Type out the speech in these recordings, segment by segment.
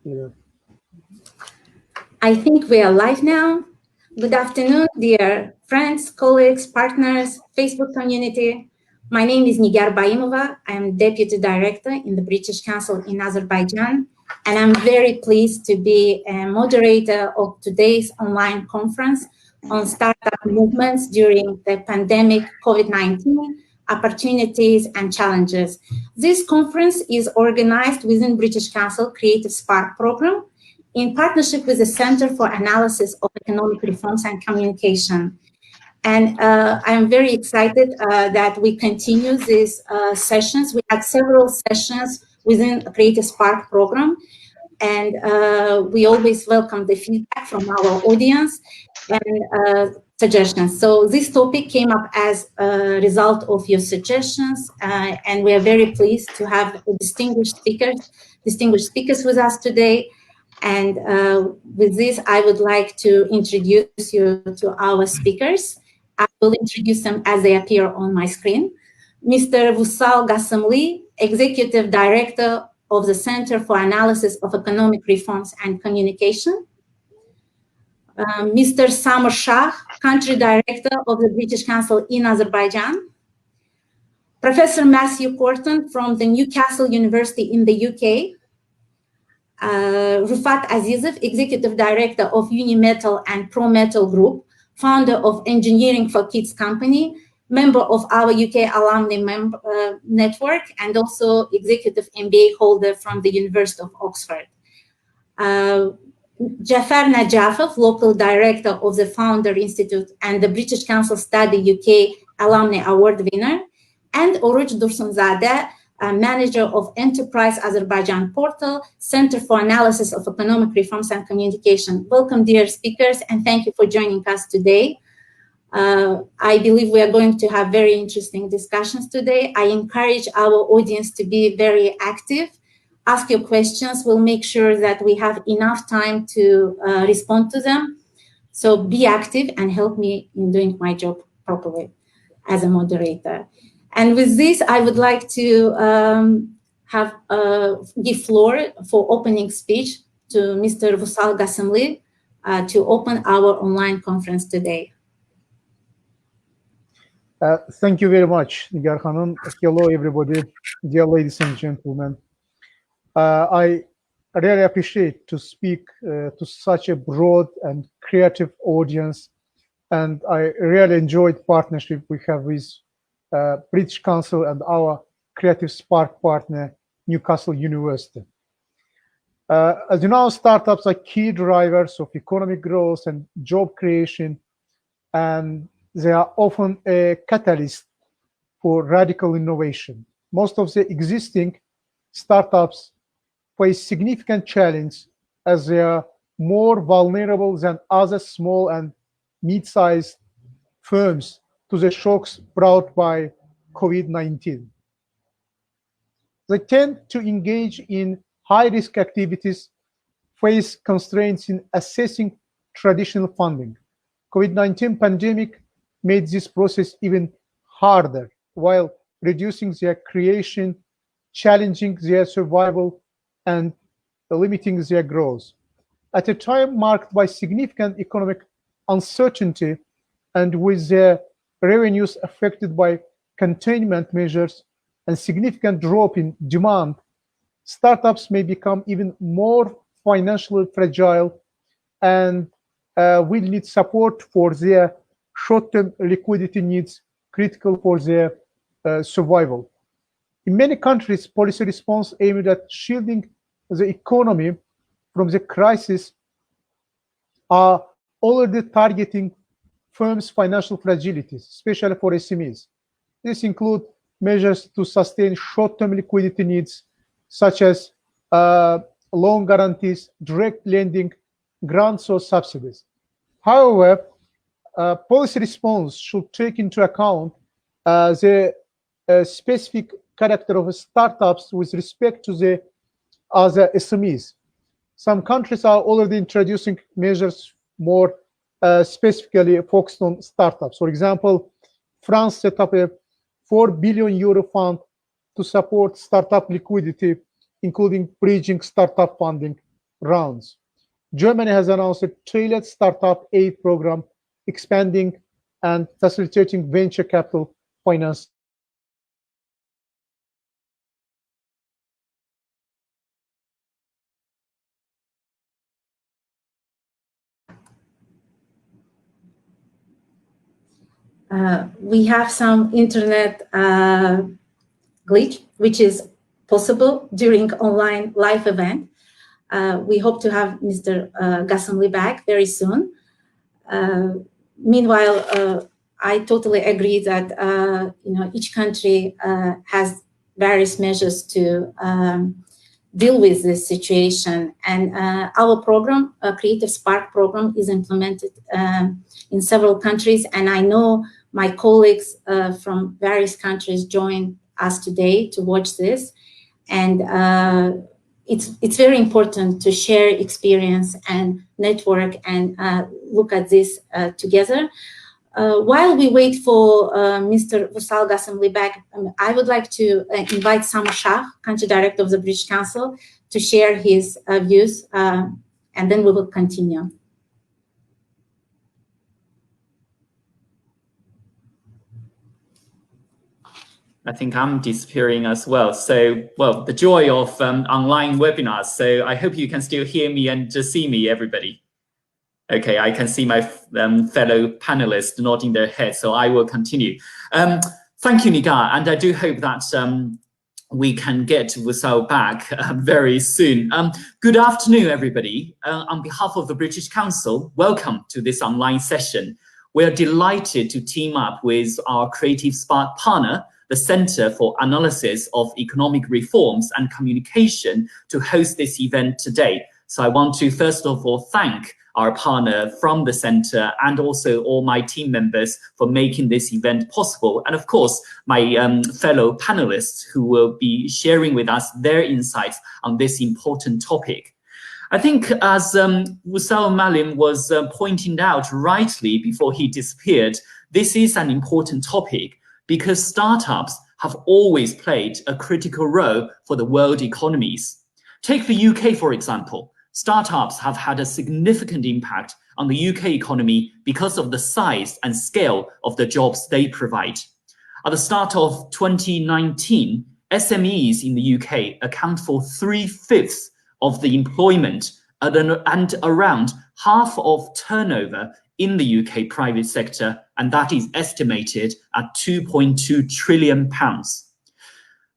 Yeah. I think we are live now. Good afternoon, dear friends, colleagues, partners, Facebook community. My name is Nigar Baimova. I am Deputy Director in the British Council in Azerbaijan, and I'm very pleased to be a moderator of today's online conference on startup movements during the pandemic COVID-19, opportunities and challenges. This conference is organized within British Council Creative Spark program in partnership with the Center for Analysis of Economic Reforms and Communication. And I'm very excited that we continue these sessions. We had several sessions within a Creative Spark program, and we always welcome the feedback from our audience and suggestions. So this topic came up as a result of your suggestions, and we are very pleased to have distinguished speakers with us today. And with this, I would like to introduce you to our speakers. I will introduce them as they appear on my screen. Mr. Vussal Gassemli, Executive Director of the Center for Analysis of Economic Reforms and Communication. Mr. Samar Shah, Country Director of the British Council in Azerbaijan. Professor Matthew Corton from the Newcastle University in the UK. Rufat Azizov, Executive Director of Unimetal and ProMetal Group, founder of Engineering for Kids company, member of our UK alumni network, and also Executive MBA holder from the University of Oxford. Jafar Najafov, Local Director of the Founder Institute and the British Council Study UK Alumni Award winner, and Oruç Dursunzadeh, Manager of Enterprise Azerbaijan Portal, Center for Analysis of Economic Reforms and Communication. Welcome, dear speakers, and thank you for joining us today. I believe we are going to have very interesting discussions today. I encourage our audience to be very active. Ask your questions. We'll make sure that we have enough time to respond to them. So be active and help me in doing my job properly as a moderator. And with this, I would like to give floor for opening speech to Mr. Vussal Gassemli to open our online conference today. Thank you very much, Nigar Hanım. Hello, everybody, dear ladies and gentlemen. I really appreciate to speak to such a broad and creative audience, and I really enjoyed partnership we have with British Council and our Creative Spark partner, Newcastle University. As you know, startups are key drivers of economic growth and job creation, and they are often a catalyst for radical innovation. Most of the existing startups face significant challenge as they are more vulnerable than other small and mid-sized firms to the shocks brought by COVID-19. They tend to engage in high-risk activities, face constraints in accessing traditional funding. COVID-19 pandemic made this process even harder, while reducing their creation, challenging their survival, and limiting their growth. At a time marked by significant economic uncertainty and with their revenues affected by containment measures and significant drop in demand, startups may become even more financially fragile and will need support for their short-term liquidity needs critical for their survival. In many countries, policy response aimed at shielding the economy from the crisis are already targeting firms' financial fragilities, especially for SMEs. This includes measures to sustain short-term liquidity needs, such as loan guarantees, direct lending, grants, or subsidies. However, policy response should take into account the specific character of startups with respect to the other SMEs. Some countries are already introducing measures more specifically focused on startups. For example, France set up a €4 billion fund to support startup liquidity, including bridging startup funding, rounds. Germany has announced a tailored startup aid program, expanding and facilitating venture capital finance. We have some internet glitch, which is possible during online live event. We hope to have Mr. Gassemli back very soon. Meanwhile, I totally agree that each country has various measures to deal with this situation, and our program, Creative Spark program, is implemented in several countries, and I know my colleagues from various countries join us today to watch this, and it's very important to share experience and network and look at this together. While we wait for Mr. Vussal Gassemli back, I would like to invite Samer Shah, Country Director of the British Council, to share his views, and then we will continue. I think I'm disappearing as well. So, well, the joy of online webinars. So I hope you can still hear me and just see me, everybody. Okay, I can see my fellow panelists nodding their heads, so I will continue. Thank you, Nigar, and I do hope that we can get Vussal back very soon. Good afternoon, everybody. On behalf of the British Council, welcome to this online session. We're delighted to team up with our Creative Spark partner, the Center for Analysis of Economic Reforms and Communication, to host this event today. So I want to first of all thank our partner from the center and also all my team members for making this event possible. And of course, my fellow panelists who will be sharing with us their insights on this important topic. I think as Vussal Malim was pointing out rightly before he disappeared, this is an important topic because startups have always played a critical role for the world economies. Take the UK, for example. Startups have had a significant impact on the UK economy because of the size and scale of the jobs they provide. At the start of 2019, SMEs in the UK account for 3/5 of the employment and around half of turnover in the UK private sector, and that is estimated at £2.2 trillion.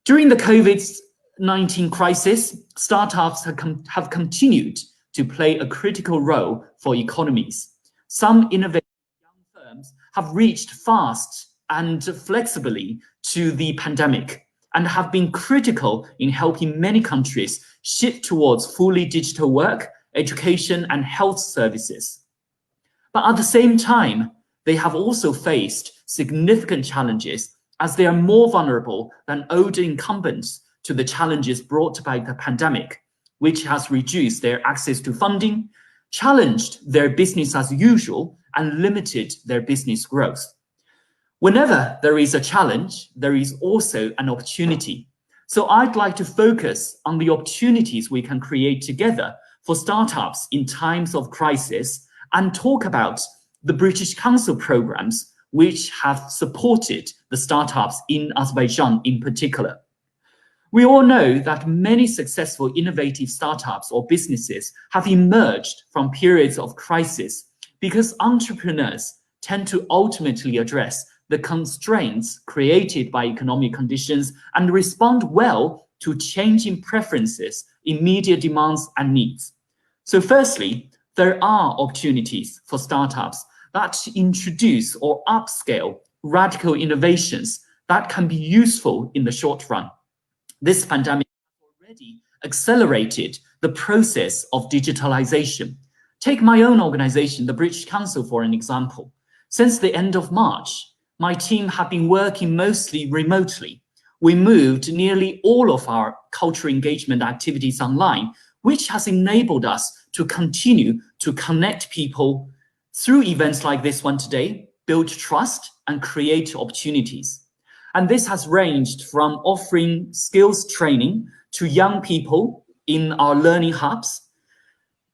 During the COVID-19 crisis, startups have continued to play a critical role for economies. Some innovative young firms have reached fast and flexibly to the pandemic and have been critical in helping many countries shift towards fully digital work, education, and health services. But at the same time, they have also faced significant challenges as they are more vulnerable than older incumbents to the challenges brought by the pandemic, which has reduced their access to funding, challenged their business as usual, and limited their business growth. Whenever there is a challenge, there is also an opportunity. So I'd like to focus on the opportunities we can create together for startups in times of crisis and talk about the British Council programs which have supported the startups in Azerbaijan in particular. We all know that many successful innovative startups or businesses have emerged from periods of crisis because entrepreneurs tend to ultimately address the constraints created by economic conditions and respond well to changing preferences, immediate demands and needs. So firstly, there are opportunities for startups that introduce or upscale radical innovations that can be useful in the short run. This pandemic has already accelerated the process of digitalization. Take my own organization, the British Council, for an example. Since the end of March, my team have been working mostly remotely. We moved nearly all of our cultural engagement activities online, which has enabled us to continue to connect people through events like this one today, build trust and create opportunities. And this has ranged from offering skills training to young people in our learning hubs,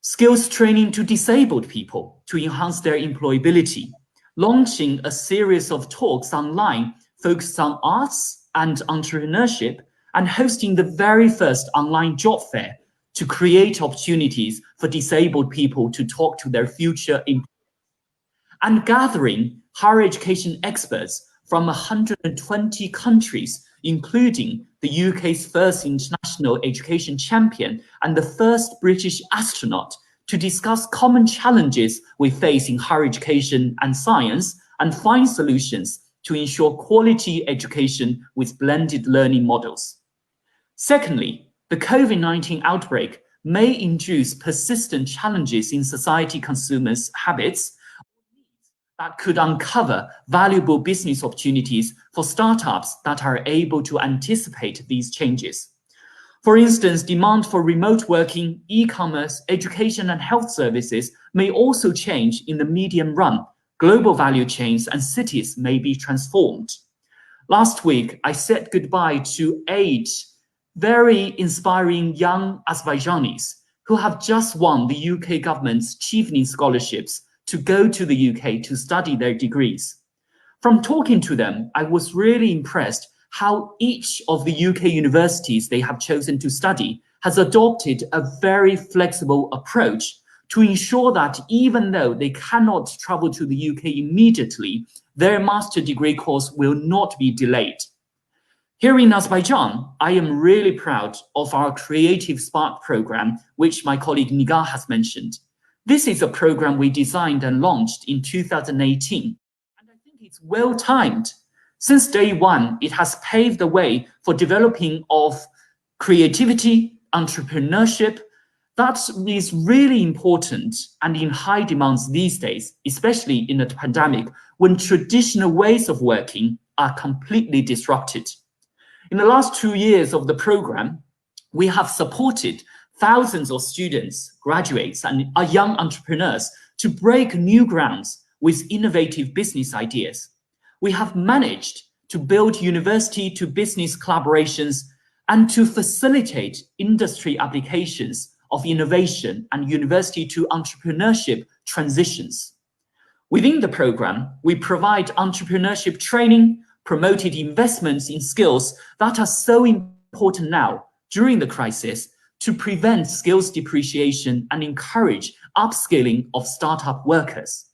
skills training to disabled people to enhance their employability, launching a series of talks online focused on arts and entrepreneurship, and hosting the very first online job fair to create opportunities for disabled people to talk to their future employers, and gathering higher education experts from 120 countries, including the UK's first international education champion and the first British astronaut, to discuss common challenges we face in higher education and science and find solutions to ensure quality education with blended learning models. Secondly, the COVID-19 outbreak may induce persistent challenges in society consumers' habits that could uncover valuable business opportunities for startups that are able to anticipate these changes. For instance, demand for remote working, e-commerce, education and health services may also change in the medium run. Global value chains and cities may be transformed. Last week, I said goodbye to 8 very inspiring young Azerbaijanis who have just won the UK government's Chevening scholarships to go to the UK to study their degrees. From talking to them, I was really impressed how each of the UK universities they have chosen to study has adopted a very flexible approach to ensure that even though they cannot travel to the UK immediately, their master degree course will not be delayed. Here in Azerbaijan, I am really proud of our Creative Spark program, which my colleague Nigar has mentioned. This is a program we designed and launched in 2018, and I think it's well timed. Since day one, it has paved the way for developing of creativity, entrepreneurship. That is really important and in high demands these days, especially in a pandemic, when traditional ways of working are completely disrupted. In the last 2 years of the program, we have supported thousands of students, graduates, and young entrepreneurs to break new grounds with innovative business ideas. We have managed to build university-to-business collaborations and to facilitate industry applications of innovation and university-to-entrepreneurship transitions. Within the program, we provide entrepreneurship training, promoted investments in skills that are so important now during the crisis to prevent skills depreciation and encourage upskilling of startup workers.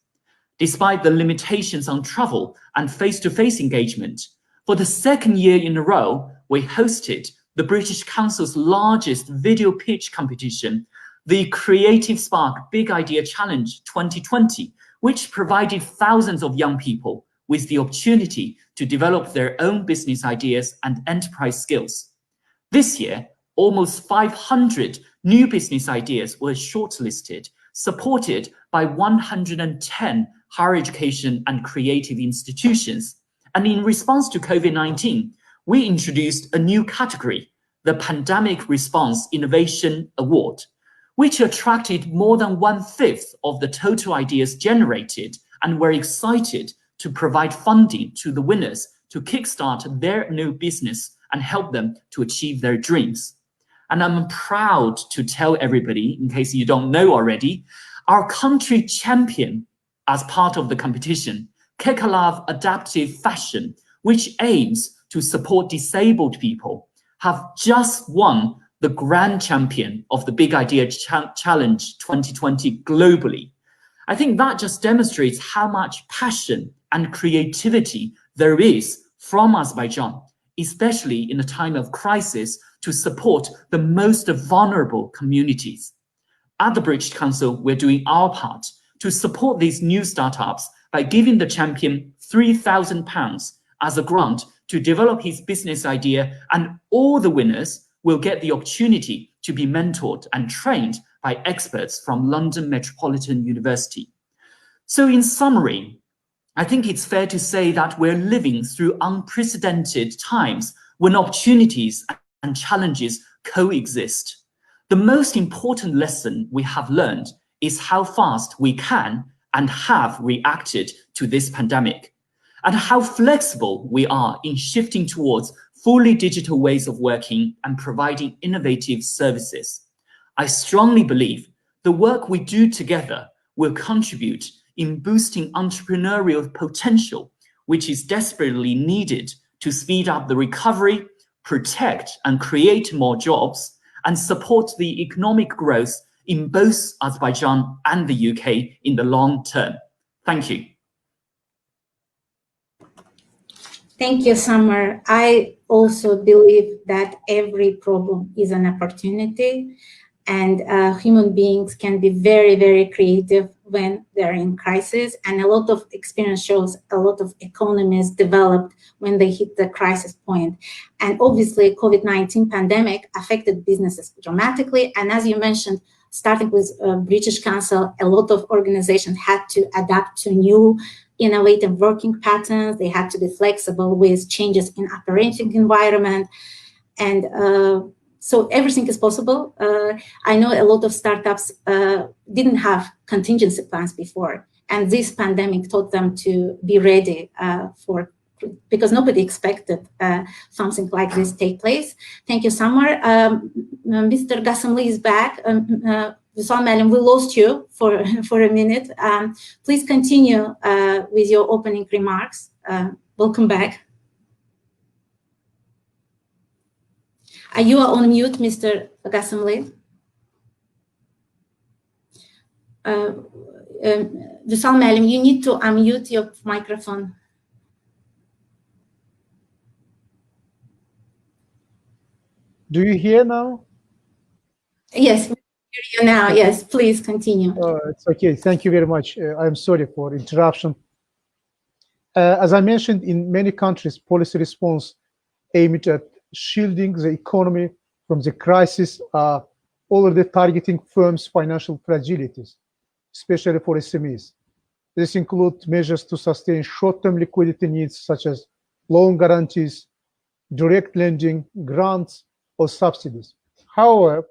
Despite the limitations on travel and face-to-face engagement, for the second year in a row, we hosted the British Council's largest video pitch competition, the Creative Spark Big Idea Challenge 2020, which provided thousands of young people with the opportunity to develop their own business ideas and enterprise skills. This year, almost 500 new business ideas were shortlisted, supported by 110 higher education and creative institutions. And in response to COVID-19, we introduced a new category, the Pandemic Response Innovation Award, which attracted more than 1/5 of the total ideas generated, and we're excited to provide funding to the winners to kickstart their new business and help them to achieve their dreams. And I'm proud to tell everybody, in case you don't know already, our country champion as part of the competition, Kekalav Adaptive Fashion, which aims to support disabled people, have just won the grand champion of the Big Idea Challenge 2020 globally. I think that just demonstrates how much passion and creativity there is from Azerbaijan, especially in a time of crisis, to support the most vulnerable communities. At the British Council, we're doing our part to support these new startups by giving the champion £3,000 as a grant to develop his business idea, and all the winners will get the opportunity to be mentored and trained by experts from London Metropolitan University. So in summary, I think it's fair to say that we're living through unprecedented times when opportunities and challenges coexist. The most important lesson we have learned is how fast we can and have reacted to this pandemic, and how flexible we are in shifting towards fully digital ways of working and providing innovative services. I strongly believe the work we do together will contribute in boosting entrepreneurial potential, which is desperately needed to speed up the recovery, protect and create more jobs, and support the economic growth in both Azerbaijan and the UK in the long term. Thank you. Thank you, Summer. I also believe that every problem is an opportunity, and human beings can be very, very creative when they're in crisis. And a lot of experience shows a lot of economies developed when they hit the crisis point. And obviously, COVID-19 pandemic affected businesses dramatically. And as you mentioned, starting with British Council, a lot of organizations had to adapt to new innovative working patterns. They had to be flexible with changes in operating environment. And so everything is possible. I know a lot of startups didn't have contingency plans before, and this pandemic taught them to be ready because nobody expected something like this take place. Thank you, Summer. Mr. Gassemli is back. Vishal Madam, we lost you for a minute. Please continue with your opening remarks. Welcome back. You are on mute, Mr. Gassemli. Vishal Madam, you need to unmute your microphone. Do you hear now? Yes, we hear you now. Yes, please continue. It's okay. Thank you very much. I'm sorry for interruption. As I mentioned, in many countries, policy response aimed at shielding the economy from the crisis are already targeting firms' financial fragilities, especially for SMEs. This includes measures to sustain short-term liquidity needs such as loan guarantees, direct lending, grants, or subsidies. However,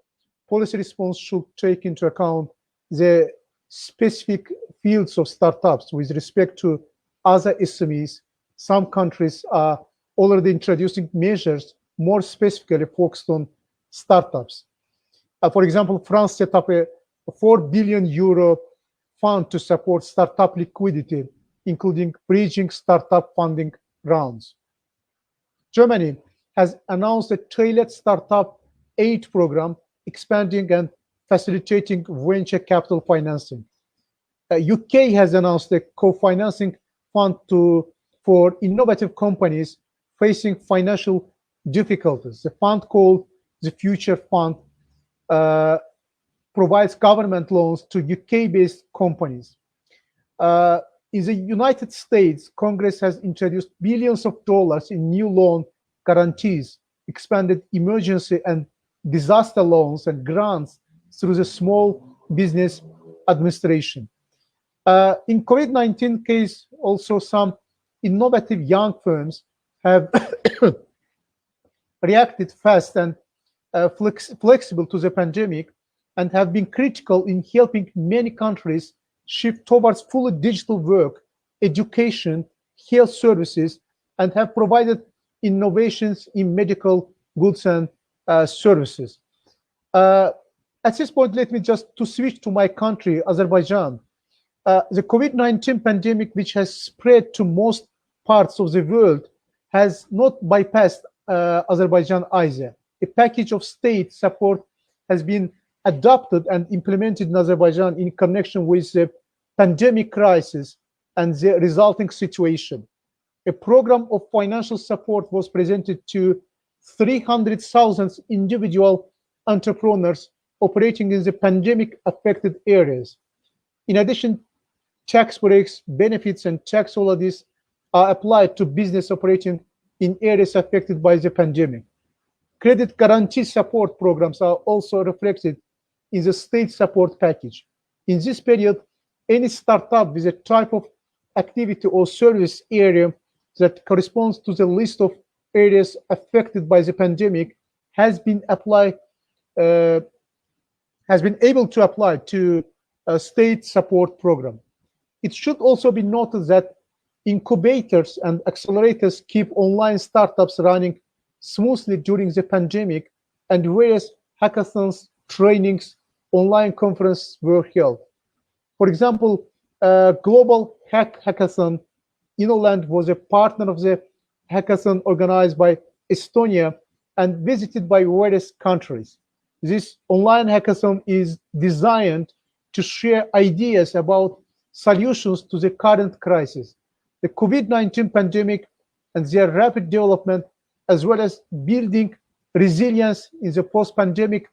policy response should take into account the specific fields of startups with respect to other SMEs. Some countries are already introducing measures more specifically focused on startups. For example, France set up a 4 billion euro fund to support startup liquidity, including bridging startup funding rounds. Germany has announced a tailored startup aid program, expanding and facilitating venture capital financing. UK has announced a co-financing fund for innovative companies facing financial difficulties. The fund, called the Future Fund, provides government loans to UK-based companies. In the United States, Congress has introduced billions of dollars in new loan guarantees, expanded emergency and disaster loans and grants through the Small Business Administration. In COVID-19 case, also some innovative young firms have reacted fast and flexible to the pandemic and have been critical in helping many countries shift towards fully digital work, education, health services, and have provided innovations in medical goods and services. At this point, let me just switch to my country, Azerbaijan. The COVID-19 pandemic, which has spread to most parts of the world, has not bypassed Azerbaijan either. A package of state support has been adopted and implemented in Azerbaijan in connection with the pandemic crisis and the resulting situation. A program of financial support was presented to 300,000 individual entrepreneurs operating in the pandemic-affected areas. In addition, tax breaks, benefits, and tax holidays are applied to business operating in areas affected by the pandemic. Credit guarantee support programs are also reflected in the state support package. In this period, any startup with a type of activity or service area that corresponds to the list of areas affected by the pandemic has been able to apply to a state support program. It should also be noted that incubators and accelerators keep online startups running smoothly during the pandemic, and various hackathons, trainings, online conferences were held. For example, Global Hackathon Innoland was a partner of the hackathon organized by Estonia and visited by various countries. This online hackathon is designed to share ideas about solutions to the current crisis, the COVID-19 pandemic and their rapid development, as well as building resilience in the post-pandemic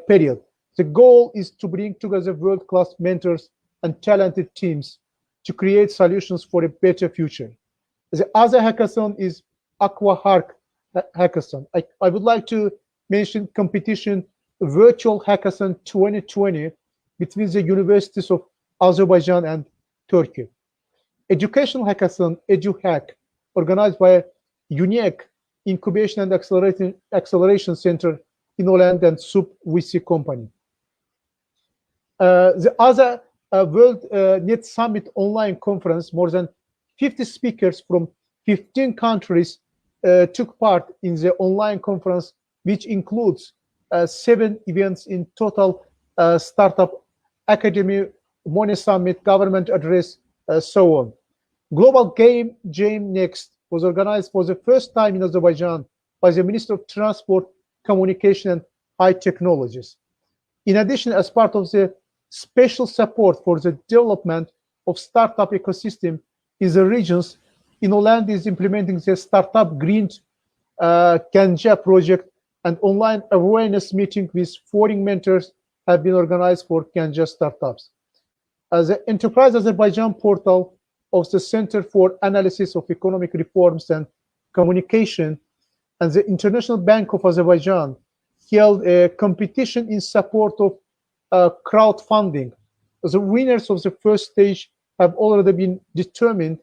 period. The goal is to bring together world-class mentors and talented teams to create solutions for a better future. The other hackathon is CAERC hackathon. I would like to mention competition Virtual Hackathon 2020 between the universities of Azerbaijan and Turkey. Educational hackathon EduHack, organized by UNIEC Incubation and Acceleration Center in Holland and SubVC company. The other World Net Summit online conference, more than 50 speakers from 15 countries took part in the online conference, which includes 7 events in total: startup academy, money summit, government address, so on. Global Game Jam Next was organized for the first time in Azerbaijan by the Minister of Transport, Communication and High Technologies. In addition, as part of the special support for the development of startup ecosystem in the regions, Innoland is implementing the Startup Green Ganja project, and online awareness meeting with foreign mentors have been organized for Ganja startups. The Enterprise Azerbaijan portal of the Center for Analysis of Economic Reforms and Communication and the International Bank of Azerbaijan held a competition in support of crowdfunding. The winners of the first stage have already been determined,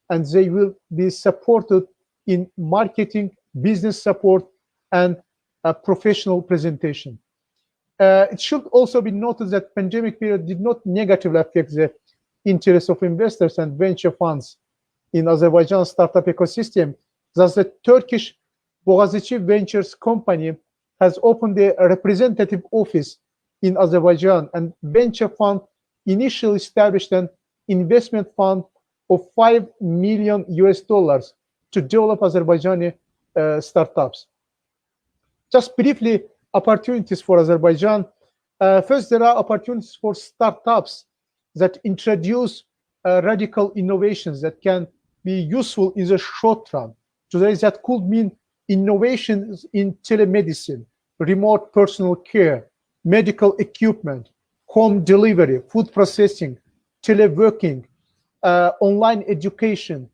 and they will be supported in marketing, business support, and professional presentation. It should also be noted that pandemic period did not negatively affect the interest of investors and venture funds in Azerbaijan startup ecosystem. Thus, the Turkish Boğaziçi Ventures company has opened a representative office in Azerbaijan, and venture fund initially established an investment fund of $5 million to develop Azerbaijani startups. Just briefly, opportunities for Azerbaijan. First, there are opportunities for startups that introduce radical innovations that can be useful in the short run. Today, that could mean innovations in telemedicine, remote personal care, medical equipment, home delivery, food processing, teleworking, online education,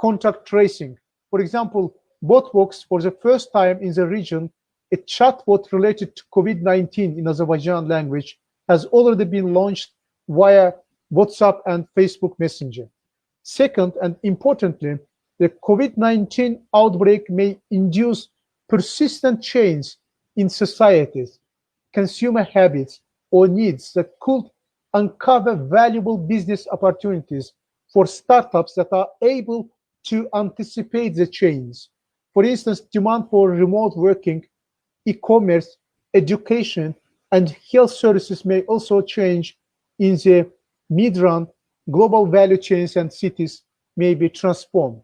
contact tracing. For example, Botbox, for the first time in the region, a chatbot related to COVID-19 in Azerbaijan language, has already been launched via WhatsApp and Facebook Messenger. Second, and importantly, the COVID-19 outbreak may induce persistent change in societies, consumer habits, or needs that could uncover valuable business opportunities for startups that are able to anticipate the change. For instance, demand for remote working, e-commerce, education, and health services may also change in the mid-run. Global value chains and cities may be transformed.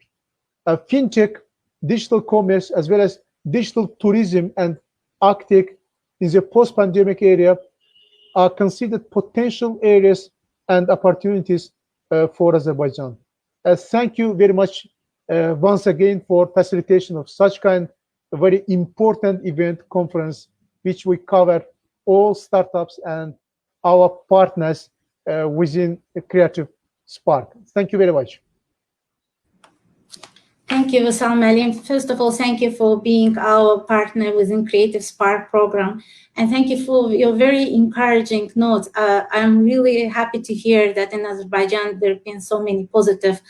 Fintech, digital commerce, as well as digital tourism and agtech in the post-pandemic area are considered potential areas and opportunities for Azerbaijan. Thank you very much once again for facilitation of such kind of very important event conference, which we cover all startups and our partners within the Creative Spark. Thank you very much. Thank you, Wissam Alim. First of all, thank you for being our partner within Creative Spark program. And thank you for your very encouraging notes. I'm really happy to hear that in Azerbaijan, there have been so many positive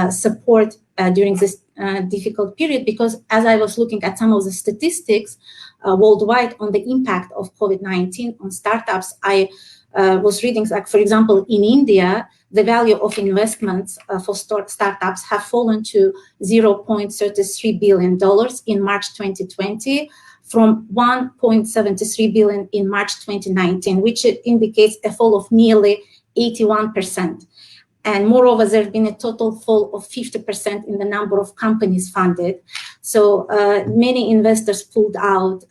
support during this difficult period, because as I was looking at some of the statistics worldwide on the impact of COVID-19 on startups, I was reading, like, for example, in India, the value of investments for startups have fallen to $0.33 billion in March 2020 from 1.73 billion in March 2019, which indicates a fall of nearly 81%. And moreover, there's been a total fall of 50% in the number of companies funded. So many investors pulled out,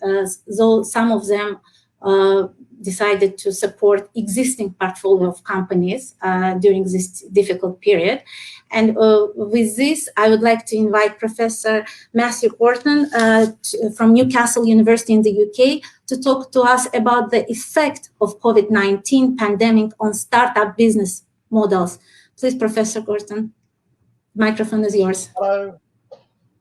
though some of them decided to support existing portfolio of companies during this difficult period. And with this, I would like to invite Professor Matthew Gorton from Newcastle University in the UK to talk to us about the effect of COVID-19 pandemic on startup business models. Please, Professor Gorton, microphone is yours. Hello,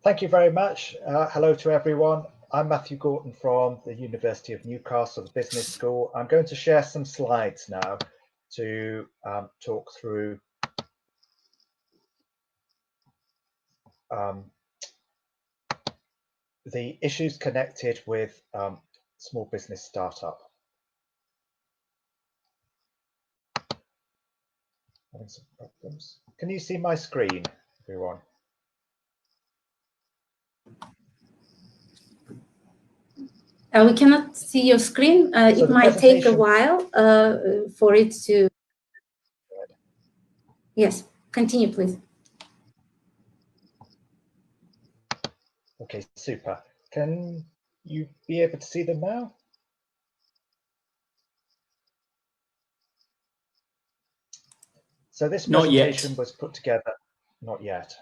thank you very much. Hello to everyone. I'm Matthew Gorton from the University of Newcastle Business School. I'm going to share some slides now to talk through the issues connected with small business startup. Having some problems. Can you see my screen, everyone? We cannot see your screen. So it might take a while for it to. Yes, continue, please. Okay, super. Can you be able to see them now? So this presentation was put together, not yet.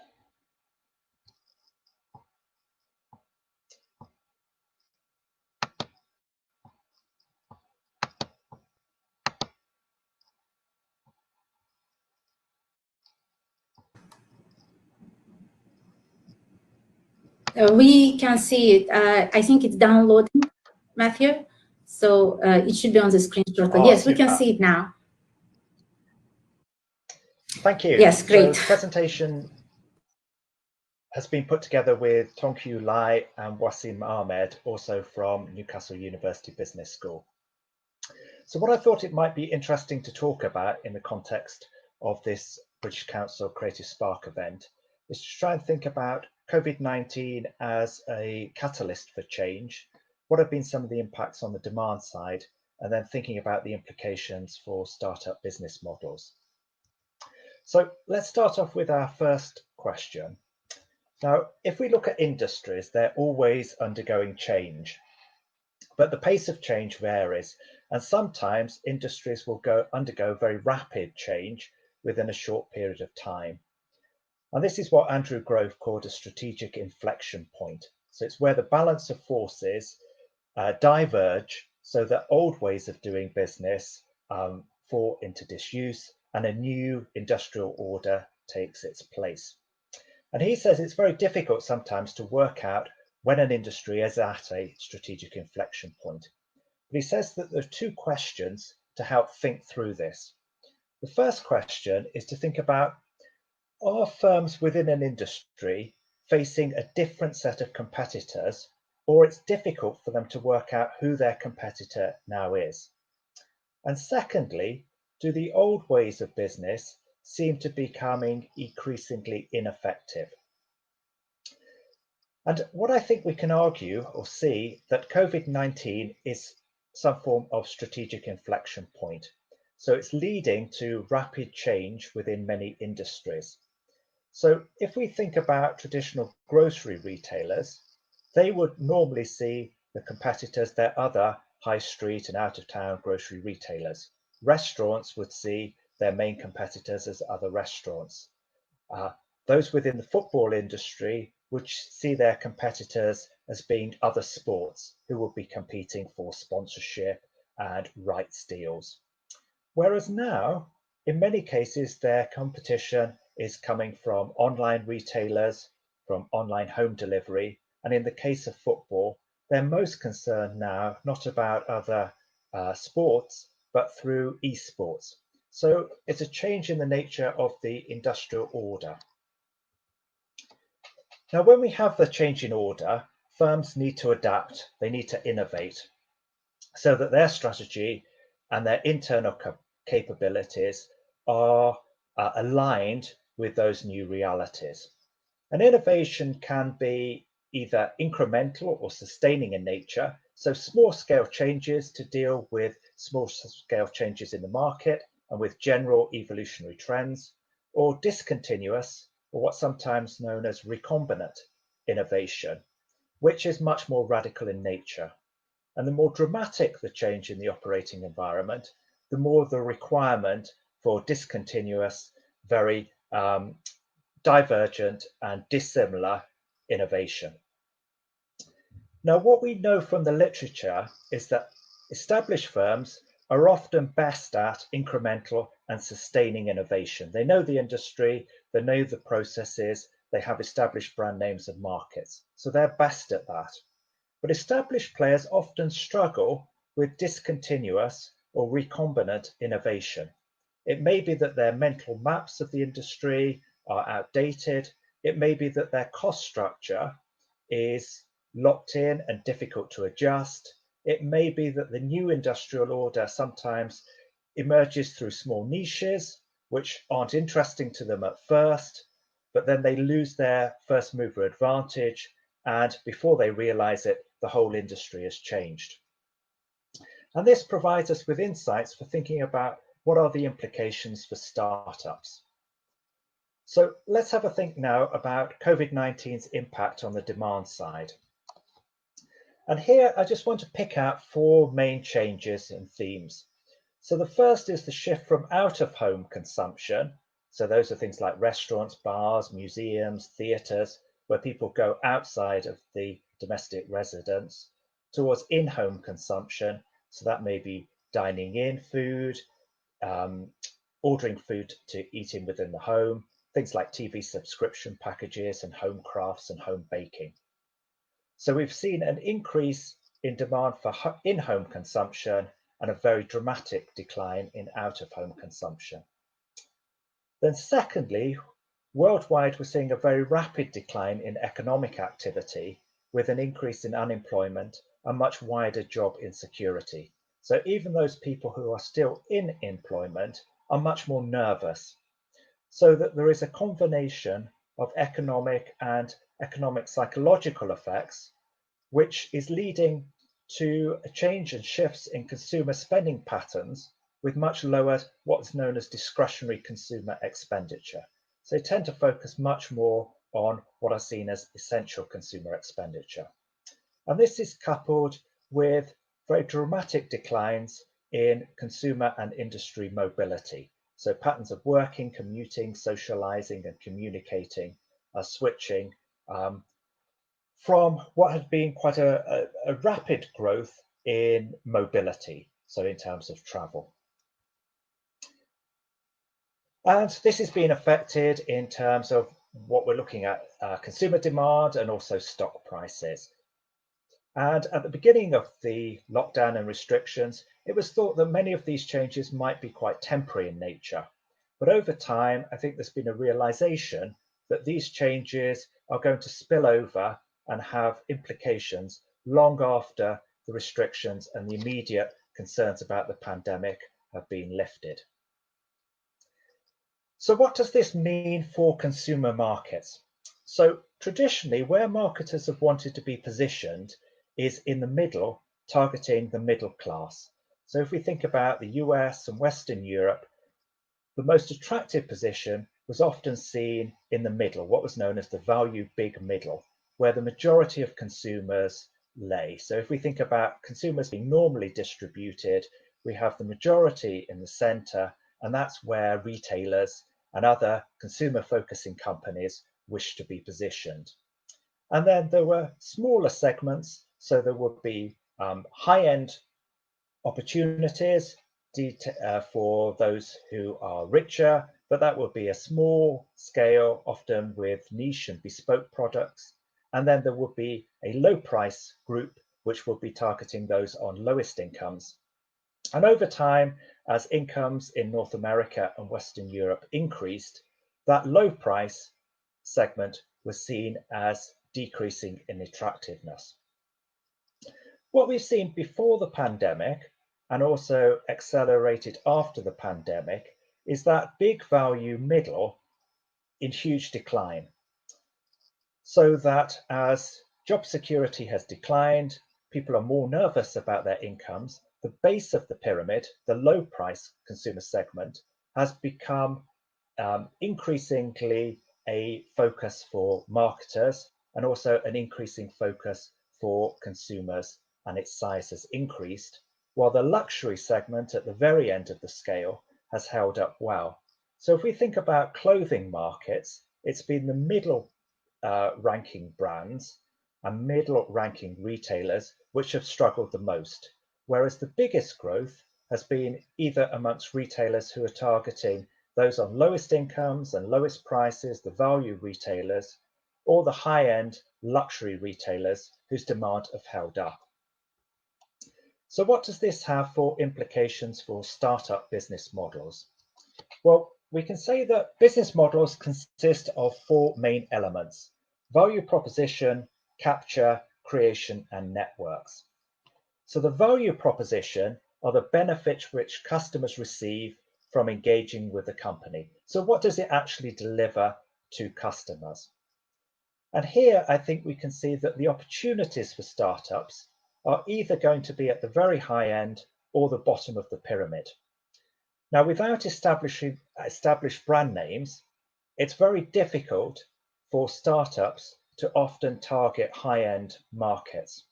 We can see it. I think it's downloading, Matthew. So it should be on the screen shortly. Yes, super. We can see it now. Thank you. Yes, great. So the presentation has been put together with Tonkyu Lai and Wasim Ahmed, also from Newcastle University Business School. So what I thought it might be interesting to talk about in the context of this British Council Creative Spark event is to try and think about COVID-19 as a catalyst for change. What have been some of the impacts on the demand side, and then thinking about the implications for startup business models. So let's start off with our first question. Now, if we look at industries, they're always undergoing change, but the pace of change varies, and sometimes industries will undergo very rapid change within a short period of time. And this is what Andrew Grove called a strategic inflection point. So it's where the balance of forces diverge so that old ways of doing business fall into disuse and a new industrial order takes its place. And he says it's very difficult sometimes to work out when an industry is at a strategic inflection point. But he says that there are two questions to help think through this. The first question is to think about, are firms within an industry facing a different set of competitors, or it's difficult for them to work out who their competitor now is? And secondly, do the old ways of business seem to be becoming increasingly ineffective? And what I think we can argue or see that COVID-19 is some form of strategic inflection point. So it's leading to rapid change within many industries. So if we think about traditional grocery retailers, they would normally see the competitors, their other high street and out of town grocery retailers. Restaurants would see their main competitors as other restaurants. Those within the football industry would see their competitors as being other sports who will be competing for sponsorship and rights deals. Whereas now, in many cases, their competition is coming from online retailers, from online home delivery, and in the case of football, they're most concerned now not about other sports, but through esports. So it's a change in the nature of the industrial order. Now, when we have the change in order, firms need to adapt, they need to innovate so that their strategy and their internal capabilities are aligned with those new realities. And innovation can be either incremental or sustaining in nature, so small scale changes to deal with small scale changes in the market and with general evolutionary trends, or discontinuous, or what's sometimes known as recombinant innovation, which is much more radical in nature. And the more dramatic the change in the operating environment, the more the requirement for discontinuous, very divergent and dissimilar innovation. Now, what we know from the literature is that established firms are often best at incremental and sustaining innovation. They know the industry, they know the processes, they have established brand names and markets. So they're best at that. But established players often struggle with discontinuous or recombinant innovation. It may be that their mental maps of the industry are outdated. It may be that their cost structure is locked in and difficult to adjust. It may be that the new industrial order sometimes emerges through small niches, which aren't interesting to them at first, but then they lose their first mover advantage, and before they realize it, the whole industry has changed. And this provides us with insights for thinking about what are the implications for startups. So let's have a think now about COVID-19's impact on the demand side. And here I just want to pick out 4 main changes and themes. So the first is the shift from out-of-home consumption. So those are things like restaurants, bars, museums, theatres, where people go outside of the domestic residence, towards in-home consumption. So that may be dining in food, ordering food to eat in within the home, things like TV subscription packages and home crafts and home baking. So we've seen an increase in demand for in-home consumption and a very dramatic decline in out-of-home consumption. Then secondly, worldwide, we're seeing a very rapid decline in economic activity with an increase in unemployment and much wider job insecurity. So even those people who are still in employment are much more nervous. So that there is a combination of economic and economic psychological effects, which is leading to a change and shifts in consumer spending patterns with much lower what's known as discretionary consumer expenditure. So they tend to focus much more on what are seen as essential consumer expenditure. And this is coupled with very dramatic declines in consumer and industry mobility. So patterns of working, commuting, socializing, and communicating are switching from what had been quite a rapid growth in mobility, so in terms of travel. And this has been affected in terms of what we're looking at, consumer demand and also stock prices. And at the beginning of the lockdown and restrictions, it was thought that many of these changes might be quite temporary in nature. But over time, I think there's been a realization that these changes are going to spill over and have implications long after the restrictions and the immediate concerns about the pandemic have been lifted. So what does this mean for consumer markets? So traditionally, where marketers have wanted to be positioned is in the middle, targeting the middle class. So if we think about the US and Western Europe, the most attractive position was often seen in the middle, what was known as the value big middle, where the majority of consumers lay. So if we think about consumers being normally distributed, we have the majority in the center, and that's where retailers and other consumer-focusing companies wish to be positioned. And then there were smaller segments, so there would be high-end opportunities for those who are richer, but that would be a small scale, often with niche and bespoke products. And then there would be a low price group, which would be targeting those on lowest incomes. And over time, as incomes in North America and Western Europe increased, that low price segment was seen as decreasing in attractiveness. What we've seen before the pandemic and also accelerated after the pandemic is that big value middle in huge decline. So that as job security has declined, people are more nervous about their incomes, the base of the pyramid, the low price consumer segment, has become increasingly a focus for marketers and also an increasing focus for consumers, and its size has increased, while the luxury segment at the very end of the scale has held up well. So if we think about clothing markets, it's been the middle ranking brands and middle ranking retailers which have struggled the most, whereas the biggest growth has been either amongst retailers who are targeting those on lowest incomes and lowest prices, the value retailers, or the high-end luxury retailers whose demand have held up. So what does this have for implications for startup business models? Well, we can say that business models consist of four main elements: value proposition, capture, creation, and networks. So the value proposition are the benefits which customers receive from engaging with the company. So what does it actually deliver to customers? And here I think we can see that the opportunities for startups are either going to be at the very high end or the bottom of the pyramid. Now, without established brand names, it's very difficult for startups to often target high-end markets.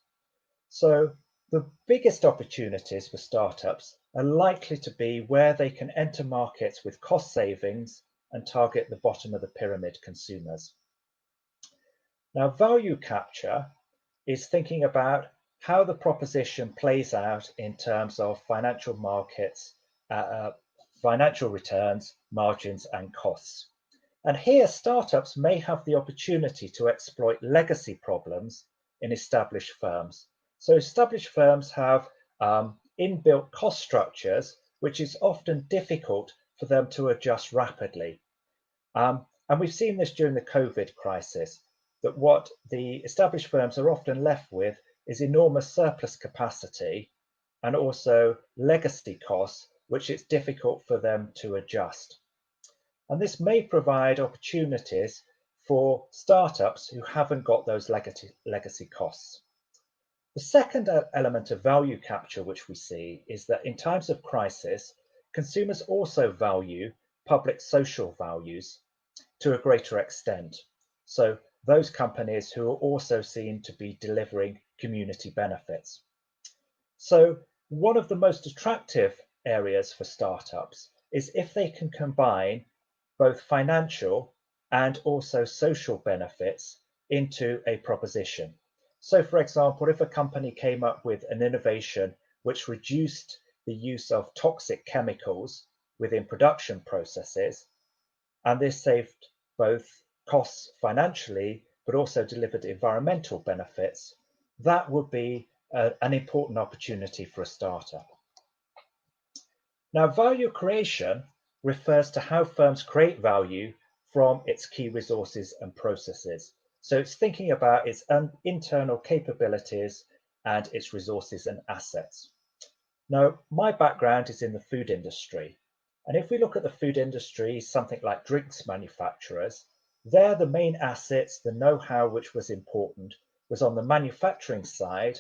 So the biggest opportunities for startups are likely to be where they can enter markets with cost savings and target the bottom of the pyramid consumers. Now, value capture is thinking about how the proposition plays out in terms of financial markets, financial returns, margins, and costs. And here, startups may have the opportunity to exploit legacy problems in established firms. So established firms have inbuilt cost structures, which is often difficult for them to adjust rapidly. And we've seen this during the COVID crisis, that what the established firms are often left with is enormous surplus capacity and also legacy costs, which it's difficult for them to adjust. And this may provide opportunities for startups who haven't got those legacy costs. The second element of value capture which we see is that in times of crisis, consumers also value public social values to a greater extent. So those companies who are also seen to be delivering community benefits. So one of the most attractive areas for startups is if they can combine both financial and also social benefits into a proposition. So for example, if a company came up with an innovation which reduced the use of toxic chemicals within production processes, and this saved both costs financially, but also delivered environmental benefits, that would be an important opportunity for a startup. Now, value creation refers to how firms create value from its key resources and processes. So it's thinking about its internal capabilities and its resources and assets. Now, my background is in the food industry. And if we look at the food industry, something like drinks manufacturers, there the main assets, the know-how which was important, was on the manufacturing side,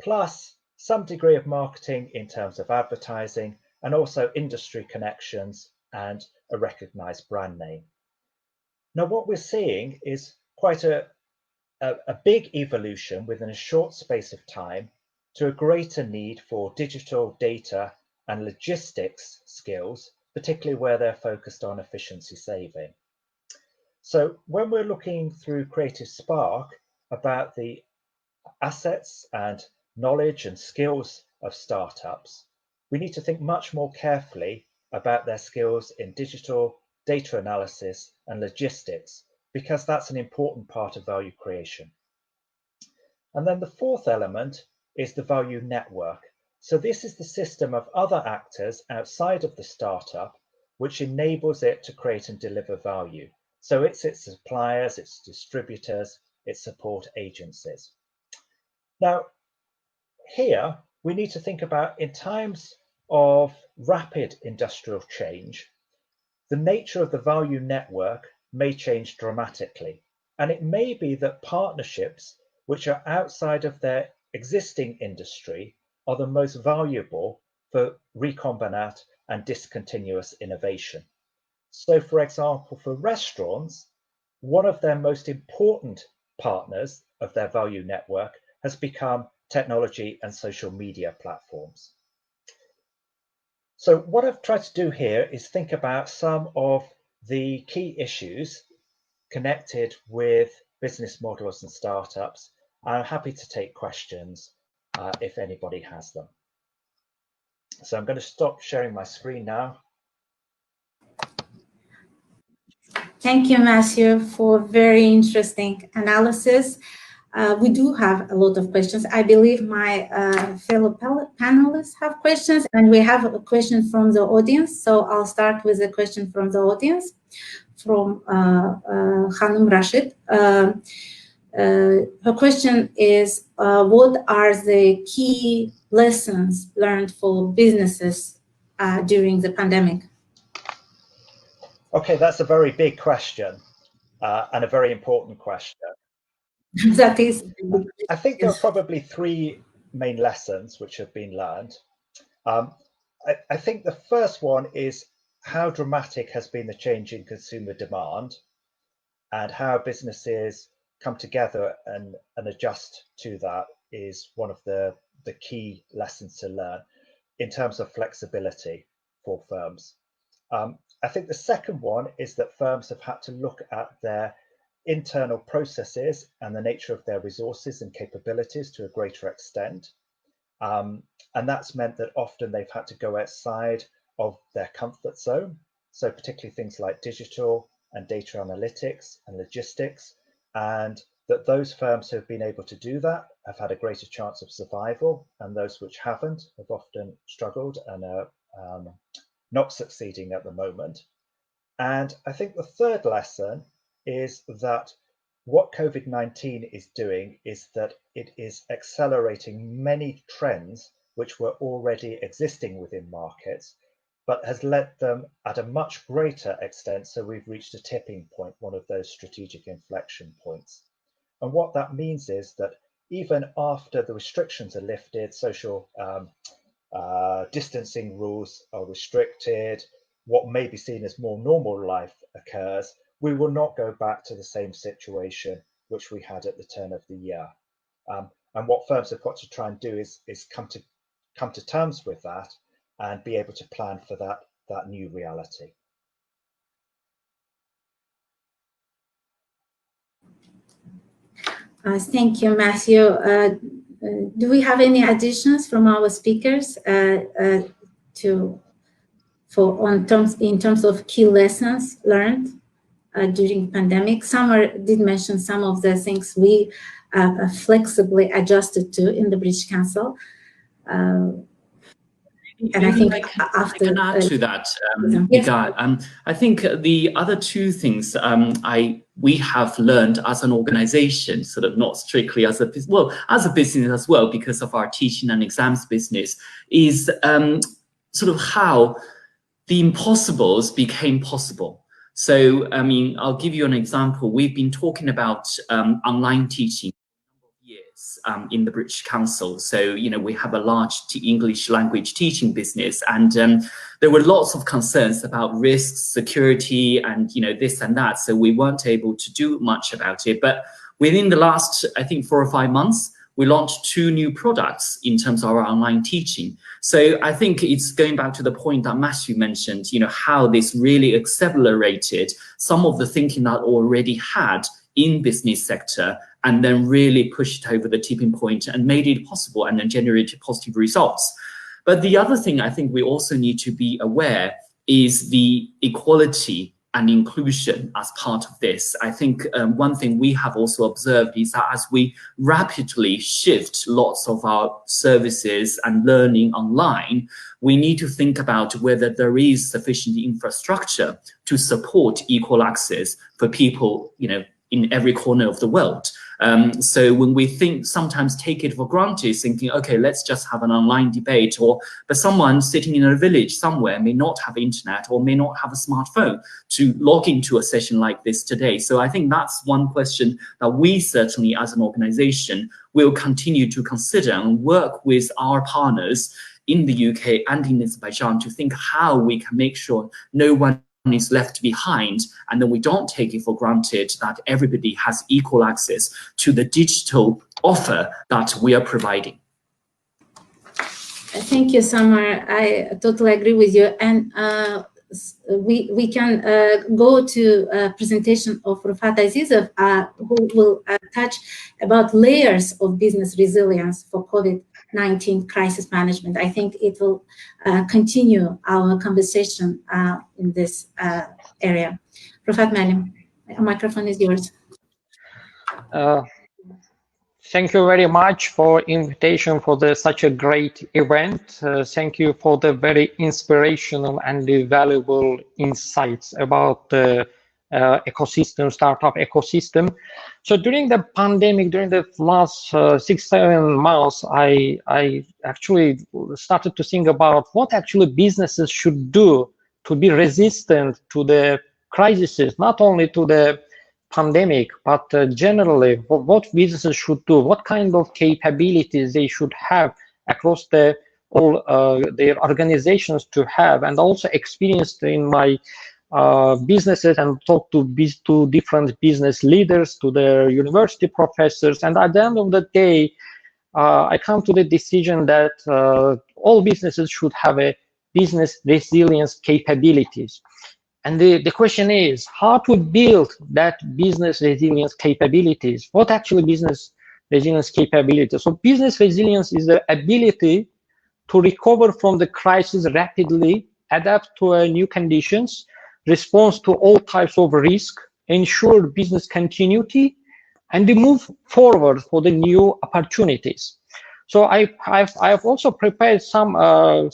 plus some degree of marketing in terms of advertising, and also industry connections and a recognized brand name. Now, what we're seeing is quite a big evolution within a short space of time to a greater need for digital data and logistics skills, particularly where they're focused on efficiency saving. So when we're looking through Creative Spark about the assets and knowledge and skills of startups, we need to think much more carefully about their skills in digital, data analysis, and logistics, because that's an important part of value creation. And then the fourth element is the value network. So this is the system of other actors outside of the startup, which enables it to create and deliver value. So it's its suppliers, its distributors, its support agencies. Now, here we need to think about, in times of rapid industrial change, the nature of the value network may change dramatically. And it may be that partnerships which are outside of their existing industry are the most valuable for recombinant and discontinuous innovation. So, for example, for restaurants, one of their most important partners of their value network has become technology and social media platforms. So what I've tried to do here is think about some of the key issues connected with business models and startups. I'm happy to take questions if anybody has them. So I'm going to stop sharing my screen now. Thank you, Matthew, for very interesting analysis. We do have a lot of questions. I believe my fellow panelists have questions, and we have a question from the audience. So I'll start with a question from the audience, from Hanum Rashid. Her question is, what are the key lessons learned for businesses during the pandemic? Okay, that's a very big question and a very important question. That is. I think there are probably three main lessons which have been learned. I think the first one is how dramatic has been the change in consumer demand and how businesses come together and adjust to that is one of the key lessons to learn in terms of flexibility for firms. I think the second one is that firms have had to look at their internal processes and the nature of their resources and capabilities to a greater extent. And that's meant that often they've had to go outside of their comfort zone. So particularly things like digital and data analytics and logistics, and that those firms who have been able to do that have had a greater chance of survival, and those which haven't have often struggled and are not succeeding at the moment. And I think the third lesson is that what COVID-19 is doing is that it is accelerating many trends which were already existing within markets, but has led them at a much greater extent. So we've reached a tipping point, one of those strategic inflection points. And what that means is that even after the restrictions are lifted, social distancing rules are restricted, what may be seen as more normal life occurs, we will not go back to the same situation which we had at the turn of the year. And what firms have got to try and do is come to terms with that and be able to plan for that new reality. Thank you, Matthew. Do we have any additions from our speakers in terms of key lessons learned during the pandemic? Summer did mention some of the things we flexibly adjusted to in the British Council. And I think after I can add to that, yes. I think the other two things we have learned as an organization, sort of not strictly as a business, well, as a business as well, because of our teaching and exams business, is sort of how the impossibles became possible. So, I mean, I'll give you an example. We've been talking about online teaching years in the British Council. So, you know, we have a large English language teaching business, and there were lots of concerns about risks, security, and, you know, this and that. So we weren't able to do much about it. But within the last, I think, 4 or 5 months, we launched 2 new products in terms of our online teaching. So I think it's going back to the point that Matthew mentioned, you know, how this really accelerated some of the thinking that already had in business sector, and then really pushed it over the tipping point and made it possible and then generated positive results. But the other thing I think we also need to be aware is the equality and inclusion as part of this. I think one thing we have also observed is that as we rapidly shift lots of our services and learning online, we need to think about whether there is sufficient infrastructure to support equal access for people, you know, in every corner of the world. So when we sometimes take it for granted, thinking, okay, let's just have an online debate, but someone sitting in a village somewhere may not have internet or may not have a smartphone to log into a session like this today. So I think that's one question that we certainly as an organization will continue to consider and work with our partners in the UK and in Azerbaijan to think how we can make sure no one is left behind, and then we don't take it for granted that everybody has equal access to the digital offer that we are providing. Thank you, Samar. I totally agree with you. And we can go to a presentation of Rufat Azizov, who will touch about layers of business resilience for COVID-19 crisis management. I think it will continue our conversation in this area. Rufat Malim, the microphone is yours. Thank you very much for invitation for such a great event. Thank you for the very inspirational and valuable insights about the ecosystem, startup ecosystem. So during the pandemic, during the last 6-7 months, I actually started to think about what actually businesses should do to be resistant to the crises, not only to the pandemic, but generally what businesses should do, what kind of capabilities they should have across all their organizations to have, and also experienced in my businesses and talk to different business leaders, to their university professors, and at the end of the day, I come to the decision that all businesses should have a business resilience capabilities. And the question is how to build that business resilience capabilities. What actually business resilience capabilities? So business resilience is the ability to recover from the crisis rapidly, adapt to new conditions, respond to all types of risk, ensure business continuity, and move forward for the new opportunities. So I've also prepared some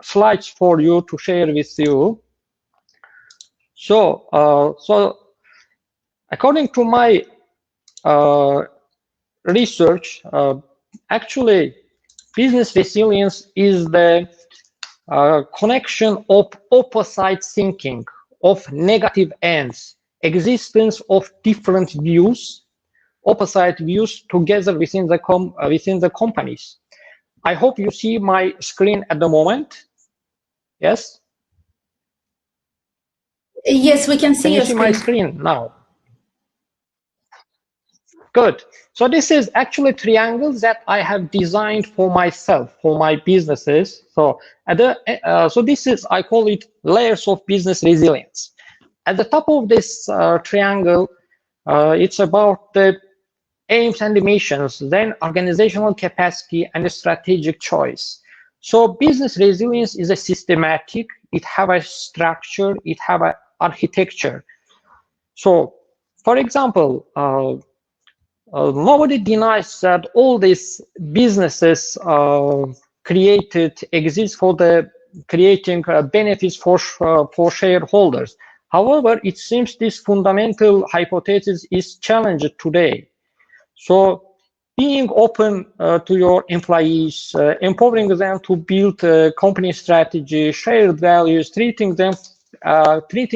slides for you to share with you. So, according to my research, actually, business resilience is the connection of opposite thinking, of negative ends, existence of different views, opposite views together within the companies. I hope you see my screen at the moment. Yes. Yes, we can see your screen. My screen now? Good. So this is actually triangles that I have designed for myself, for my businesses. So so this is, I call it layers of business resilience. At the top of this triangle, it's about the aims and the missions, then organizational capacity and a strategic choice. So business resilience is a systematic, it have a structure, it have a architecture. So, for example, nobody denies that all these businesses exist for the creating benefits for shareholders. However, it seems this fundamental hypothesis is challenged today. So, being open to your employees, empowering them to build a company strategy, shared values, treating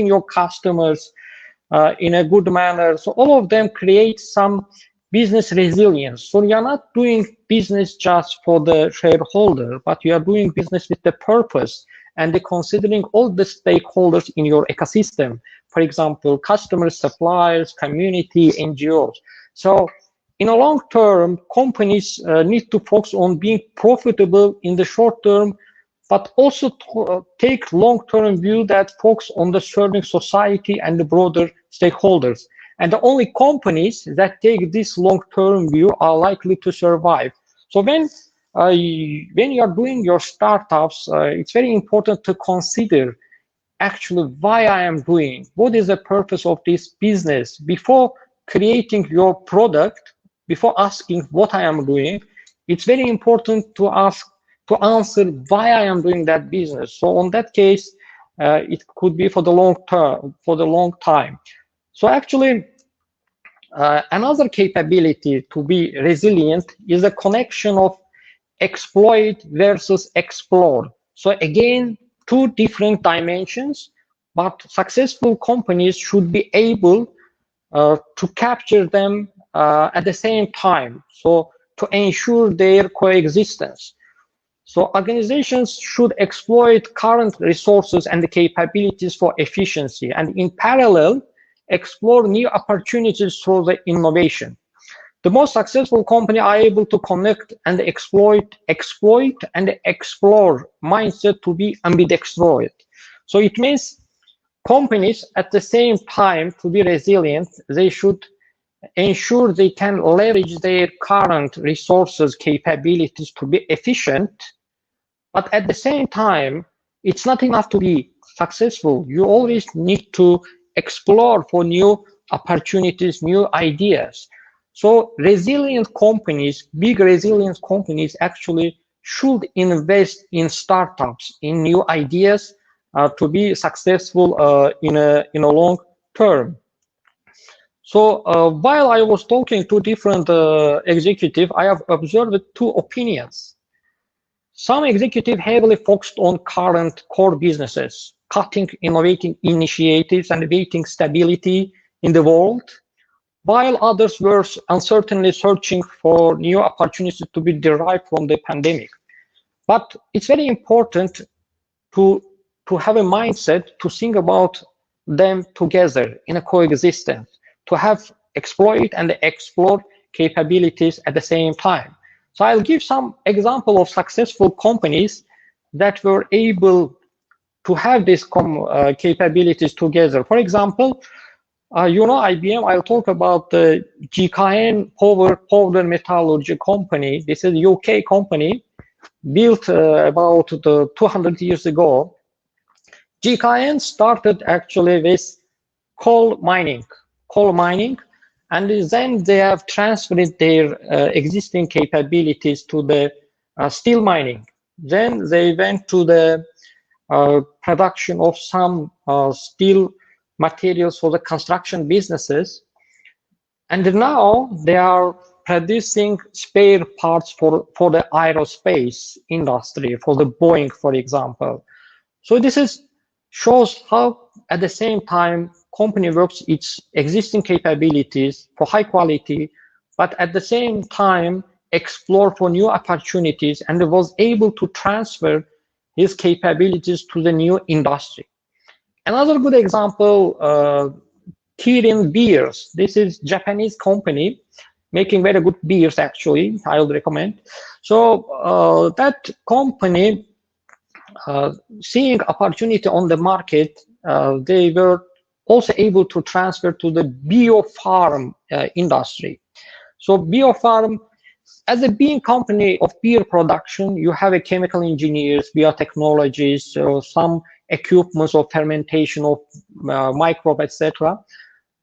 your customers in a good manner. So all of them create some business resilience. So you are not doing business just for the shareholder, but you are doing business with the purpose and considering all the stakeholders in your ecosystem. For example, customers, suppliers, community, NGOs. So in a long term, companies need to focus on being profitable in the short term, but also to take long-term view that focus on the serving society and the broader stakeholders. And the only companies that take this long-term view are likely to survive. So when you are doing your startups, it's very important to consider actually why I am doing, what is the purpose of this business before creating your product, before asking what I am doing. It's very important to answer why I am doing that business. So on that case, it could be for the long term, for the long time. So actually, Another capability to be resilient is a connection of exploit versus explore. So again, two different dimensions, but successful companies should be able to capture them at the same time, so to ensure their coexistence. So organizations should exploit current resources and the capabilities for efficiency, and in parallel, explore new opportunities through the innovation. The most successful company are able to connect and exploit and explore mindset to be ambidextrous. So it means companies at the same time, to be resilient, they should ensure they can leverage their current resources, capabilities to be efficient. But at the same time, it's not enough to be successful. You always need to explore for new opportunities, new ideas. So resilient companies, big resilient companies actually should invest in startups, in new ideas to be successful in a long term. So while I was talking to different executives, I have observed two opinions. Some executives heavily focused on current core businesses, cutting innovating initiatives and waiting stability in the world, while others were uncertainly searching for new opportunities to be derived from the pandemic. But it's very important to have a mindset to think about them together in a coexistence, to have exploit and explore capabilities at the same time. So I'll give some example of successful companies that were able to have these capabilities together. For example, you know IBM, I'll talk about the GKN powder metallurgy company. This is a UK company built about 200 years ago. GKN started actually with coal mining, and then they have transferred their existing capabilities to the steel mining. Then they went to the production of some steel materials for the construction businesses. And now they are producing spare parts for the aerospace industry, for the Boeing, for example. So this shows how at the same time company works its existing capabilities for high quality, but at the same time explore for new opportunities and was able to transfer his capabilities to the new industry. Another good example, Kirin Beers. This is Japanese company making very good beers, actually, I would recommend. So that company, seeing opportunity on the market, they were also able to transfer to the biofarm industry. So biofarm, as a being company of beer production, you have a chemical engineers, biotechnologies, so some equipments of fermentation of microbe, etc.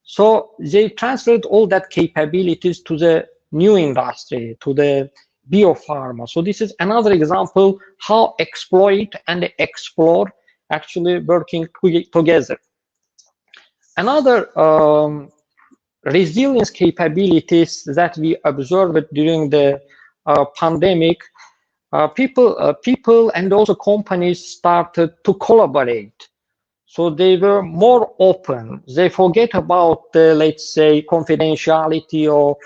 So they transferred all that capabilities to the new industry, to the biopharma. So this is another example how exploit and explore actually working together. Another resilience capabilities that we observed during the pandemic, people and also companies started to collaborate. So they were more open. They forget about the, let's say, confidentiality or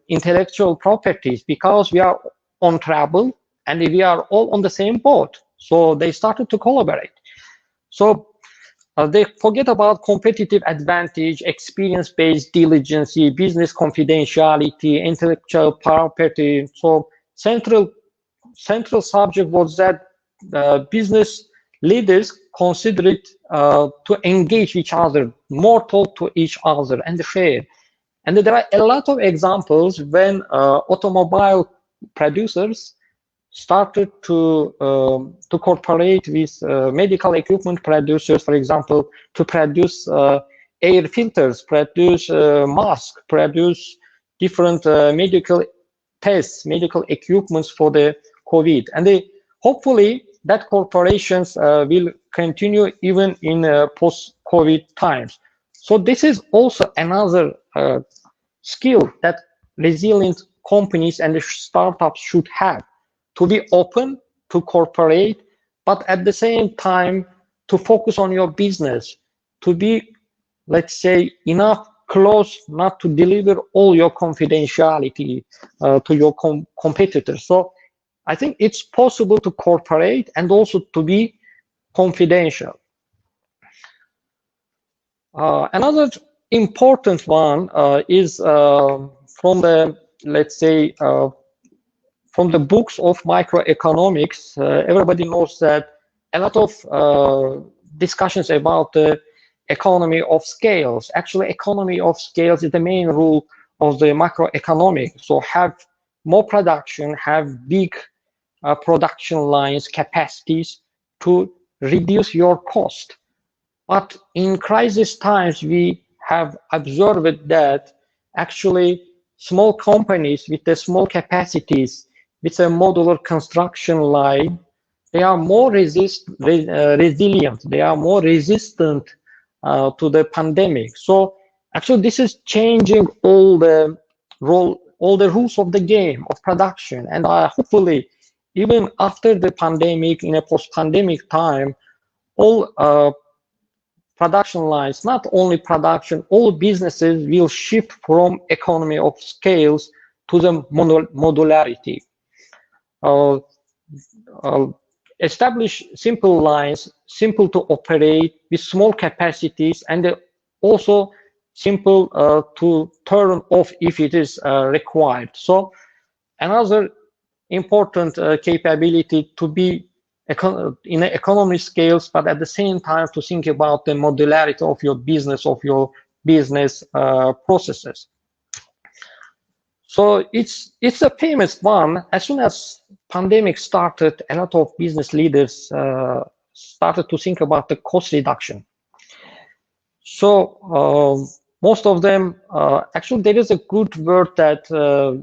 intellectual properties, because we are on travel and we are all on the same boat. So they started to collaborate. So they forget about competitive advantage, experience-based diligence, business confidentiality, intellectual property. So central subject was that business leaders consider it to engage each other, more talk to each other and share. And there are a lot of examples when automobile producers started to cooperate with medical equipment producers, for example, to produce air filters, produce masks, produce different medical tests, medical equipments for the COVID. And hopefully that corporations will continue even in post-COVID times. So this is also another skill that resilient companies and startups should have, to be open, to cooperate, but at the same time to focus on your business, to be, let's say, enough close not to deliver all your confidentiality to your competitors. So I think it's possible to cooperate and also to be confidential. Another important one is from the, let's say, from the books of microeconomics. Everybody knows that a lot of discussions about the economy of scales. Actually, economy of scales is the main rule of the macroeconomics. So have more production, have big production lines, capacities to reduce your cost. But in crisis times, we have observed that actually small companies with the small capacities, with a modular construction line, they are more resilient, they are more resistant to the pandemic. So actually this is changing all the rules of the game of production. And hopefully, even after the pandemic, in a post-pandemic time, all production lines, not only production, all businesses will shift from economy of scales to the modularity. Establish simple lines, simple to operate with small capacities, and also simple to turn off if it is required. So another important capability to be in economy scales, but at the same time to think about the modularity of your business processes. So it's a famous one. As soon as pandemic started, a lot of business leaders started to think about the cost reduction. So most of them, actually there is a good word that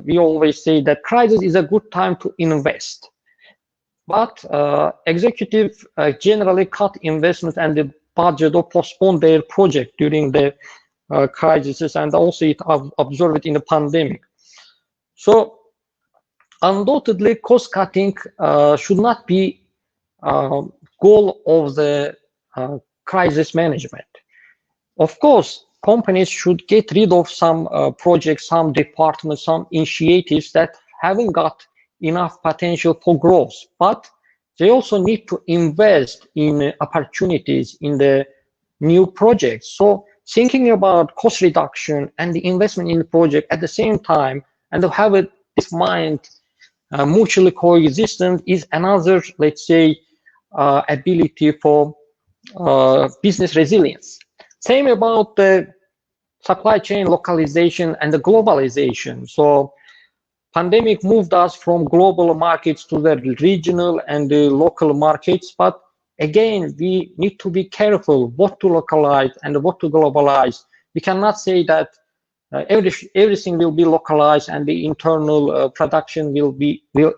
we always say, that crisis is a good time to invest. But executives generally cut investment and the budget or postpone their project during the crises, and also it observed in the pandemic. So undoubtedly, cost cutting should not be goal of the crisis management. Of course, companies should get rid of some projects, some departments, some initiatives that haven't got enough potential for growth, but they also need to invest in opportunities in the new projects. So thinking about cost reduction and the investment in the project at the same time, and to have this mind mutually coexistent, is another, let's say, ability for business resilience. Same about the supply chain localization and the globalization. So pandemic moved us from global markets to the regional and the local markets, but again, we need to be careful what to localize and what to globalize. We cannot say that everything will be localized and the internal production will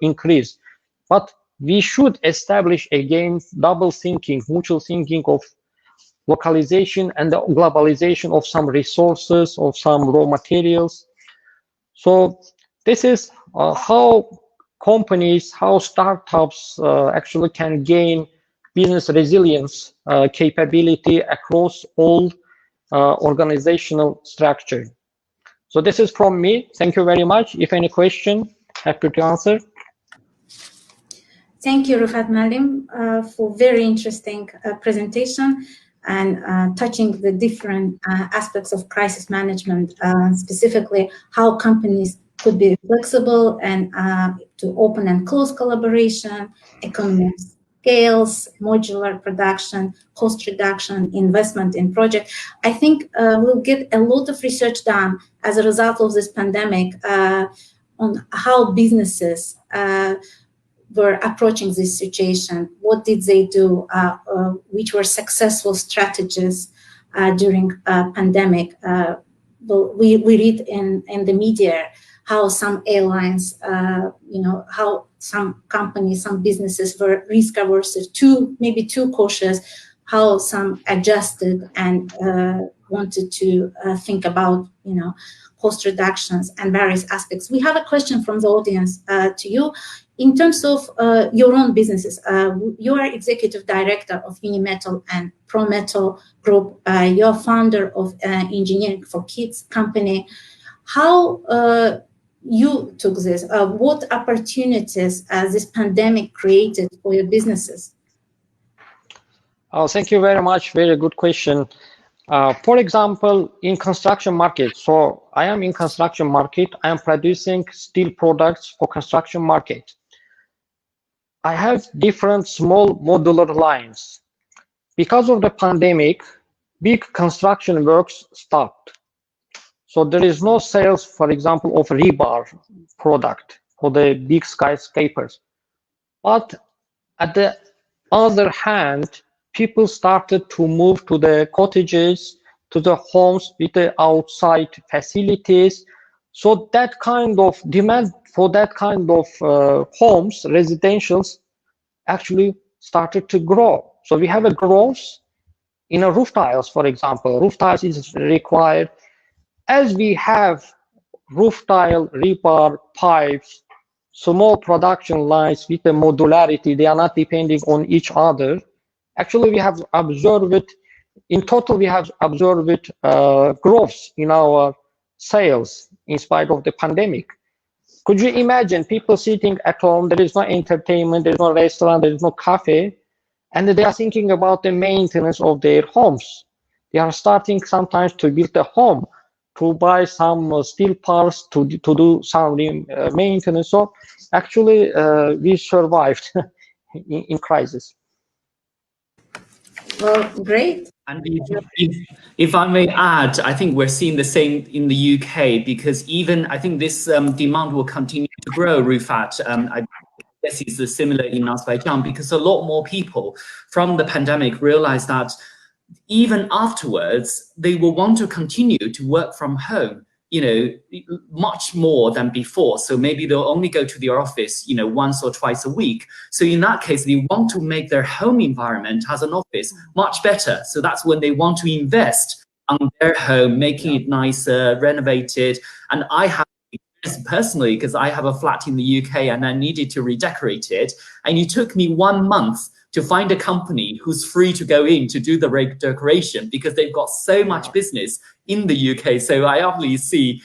increase. But we should establish again double thinking, mutual thinking of localization and the globalization of some resources, of some raw materials. So this is how companies, how startups actually can gain business resilience capability across all organizational structure. So this is from me. Thank you very much. If any question, happy to answer. Thank you, Rufat Malim, for very interesting presentation and touching the different aspects of crisis management, specifically how companies could be flexible and to open and close collaboration, economy of scales, modular production, cost reduction, investment in project. I think we'll get a lot of research done as a result of this pandemic on how businesses were approaching this situation. What did they do? Which were successful strategies during pandemic? We read in the media how some airlines, how some companies, some businesses were risk averse, maybe too cautious, how some adjusted and wanted to think about, cost reductions and various aspects. We have a question from the audience to you. In terms of your own businesses, you are executive director of Unimetal and Prometal Group. You're founder of Engineering for Kids company. How you took this? What opportunities this pandemic created for your businesses? Oh, thank you very much. Very good question. For example, in construction market, so I am in construction market, I am producing steel products for construction market. I have different small modular lines. Because of the pandemic, big construction works stopped. So there is no sales, for example, of rebar product for the big skyscrapers. But at the other hand, people started to move to the cottages, to the homes with the outside facilities. So that kind of demand for that kind of homes, residentials, actually started to grow. So we have a growth in a roof tiles, for example. Roof tiles is required. As we have roof tile, rebar, pipes, small production lines with the modularity, they are not depending on each other. Actually, we have observed, in total, we have observed growth in our sales in spite of the pandemic. Could you imagine people sitting at home, there is no entertainment, there is no restaurant, there is no cafe, and they are thinking about the maintenance of their homes. They are starting sometimes to build a home, to buy some steel parts, to do some maintenance. So actually, we survived in crisis. Well, great. And if I may add, I think we're seeing the same in the UK, because even I think this demand will continue to grow, Rufat. I guess it's similar in Azerbaijan, because a lot more people from the pandemic realized that even afterwards, they will want to continue to work from home, much more than before. So maybe they'll only go to the office, once or twice a week. So in that case, they want to make their home environment as an office much better. So that's when they want to invest on their home, making it nicer, renovated. And I have personally, because I have a flat in the UK and I needed to redecorate it. And it took me 1 month to find a company who's free to go in to do the redecoration, because they've got so much business in the UK. So I obviously see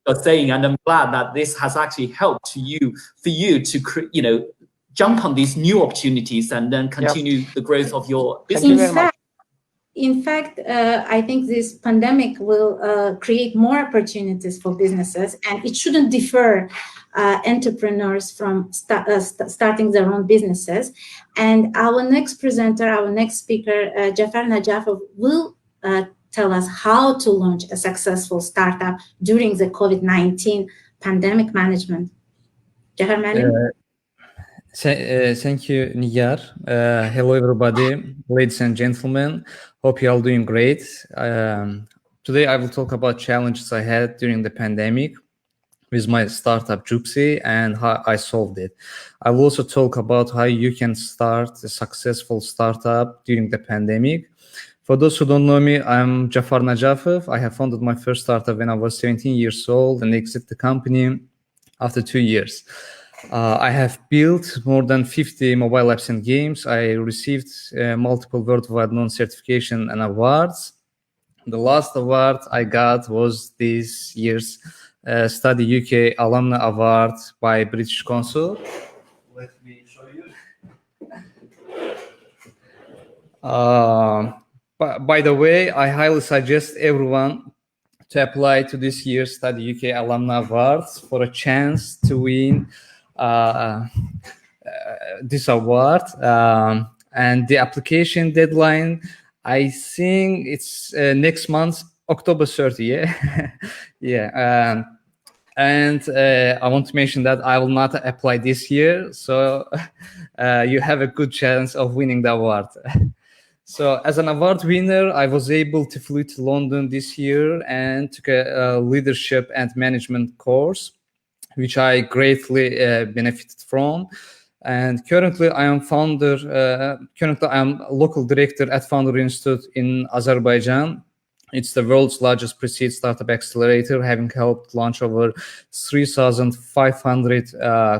what you're saying, and I'm glad that this has actually helped for you to jump on these new opportunities and then continue the growth of your business. In fact, I think this pandemic will create more opportunities for businesses, and it shouldn't defer entrepreneurs from starting their own businesses. And our next presenter, our next speaker, Jafar Najafov, will tell us how to launch a successful startup during the COVID-19 pandemic management. Jafar Malim? Thank you, Nigar. Hello, everybody, ladies and gentlemen. Hope you're all doing great. Today, I will talk about challenges I had during the pandemic with my startup, Juxi, and how I solved it. I will also talk about how you can start a successful startup during the pandemic. For those who don't know me, I'm Jafar Najafov. I have founded my first startup when I was 17 years old and exited the company after 2 years. I have built more than 50 mobile apps and games. I received multiple worldwide non-certification and awards. The last award I got was this year's Study UK Alumni Award by British Council. Let me show you. By the way, I highly suggest everyone to apply to this year's Study UK Alumni Awards for a chance to win this award. And the application deadline, I think it's next month, October 30, yeah? Yeah. And I want to mention that I will not apply this year, so you have a good chance of winning the award. So as an award winner, I was able to fly to London this year and took a leadership and management course, which I greatly benefited from. And currently I am local director at Founder Institute in Azerbaijan. It's the world's largest pre-seed startup accelerator, having helped launch over 3,500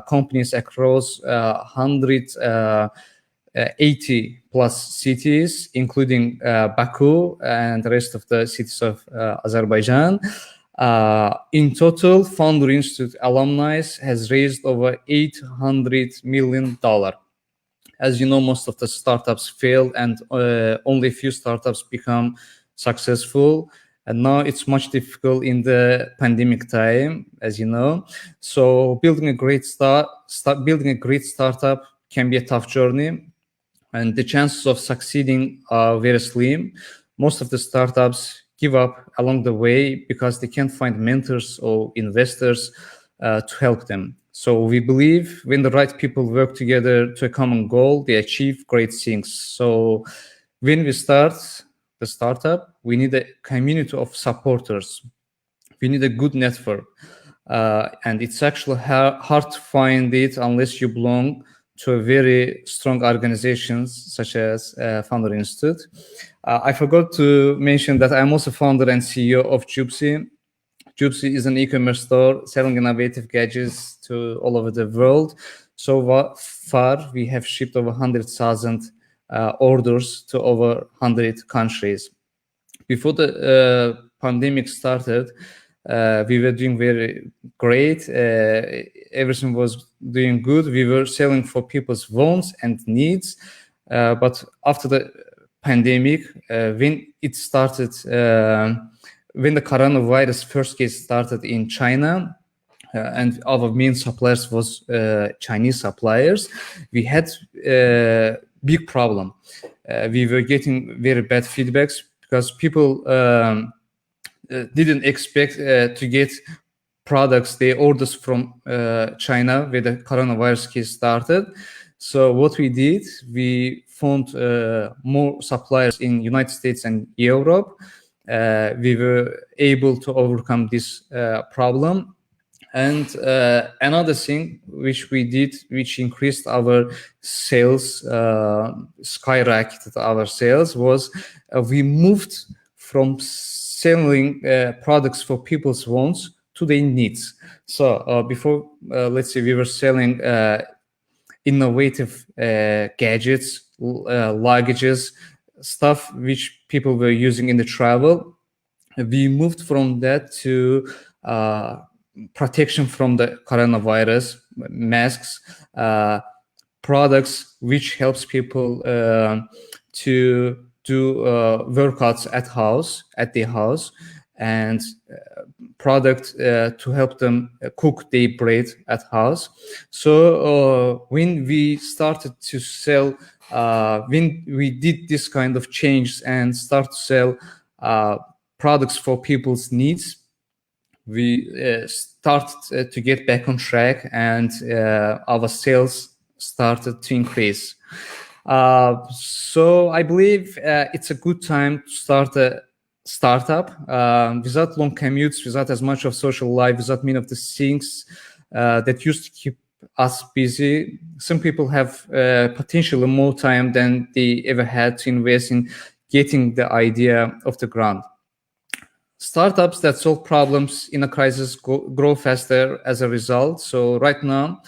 companies across 180 plus cities, including Baku and the rest of the cities of Azerbaijan. In total, Founder Institute alumni has raised over $800 million. As you know, most of the startups fail, and only a few startups become successful. And now it's much difficult in the pandemic time, as you know. So building a great startup can be a tough journey, and the chances of succeeding are very slim. Most of the startups give up along the way because they can't find mentors or investors to help them. So we believe when the right people work together to a common goal, they achieve great things. So when we start the startup, we need a community of supporters. We need a good network. And it's actually hard to find it unless you belong to a very strong organizations such as Founder Institute. I forgot to mention that I'm also founder and CEO of Jupsi. Jupsi is an e-commerce store selling innovative gadgets to all over the world. So far, we have shipped over 100,000 orders to over 100 countries. Before the pandemic started, we were doing very great. Everything was doing good. We were selling for people's wants and needs. But after the pandemic, when it started, when the coronavirus first case started in China, and our main suppliers was Chinese suppliers, we had a big problem. We were getting very bad feedbacks because people didn't expect to get products, they orders from China where the coronavirus case started. So what we did, we found more suppliers in United States and Europe. We were able to overcome this problem. And another thing which we did, which increased our sales, skyrocketed our sales, was we moved from selling products for people's wants to their needs. So before, let's say we were selling innovative gadgets, luggages, stuff which people were using in the travel. We moved from that to protection from the coronavirus, masks, products which helps people to do workouts at their house, and product to help them cook their bread at house. So when we started to sell, when we did this kind of change and start to sell products for people's needs, we started to get back on track, and our sales started to increase. So I believe it's a good time to start a startup without long commutes, without as much of social life, without many of the things that used to keep us busy. Some people have potentially more time than they ever had to invest in getting the idea off the ground. Startups that solve problems in a crisis grow faster as a result. So right now,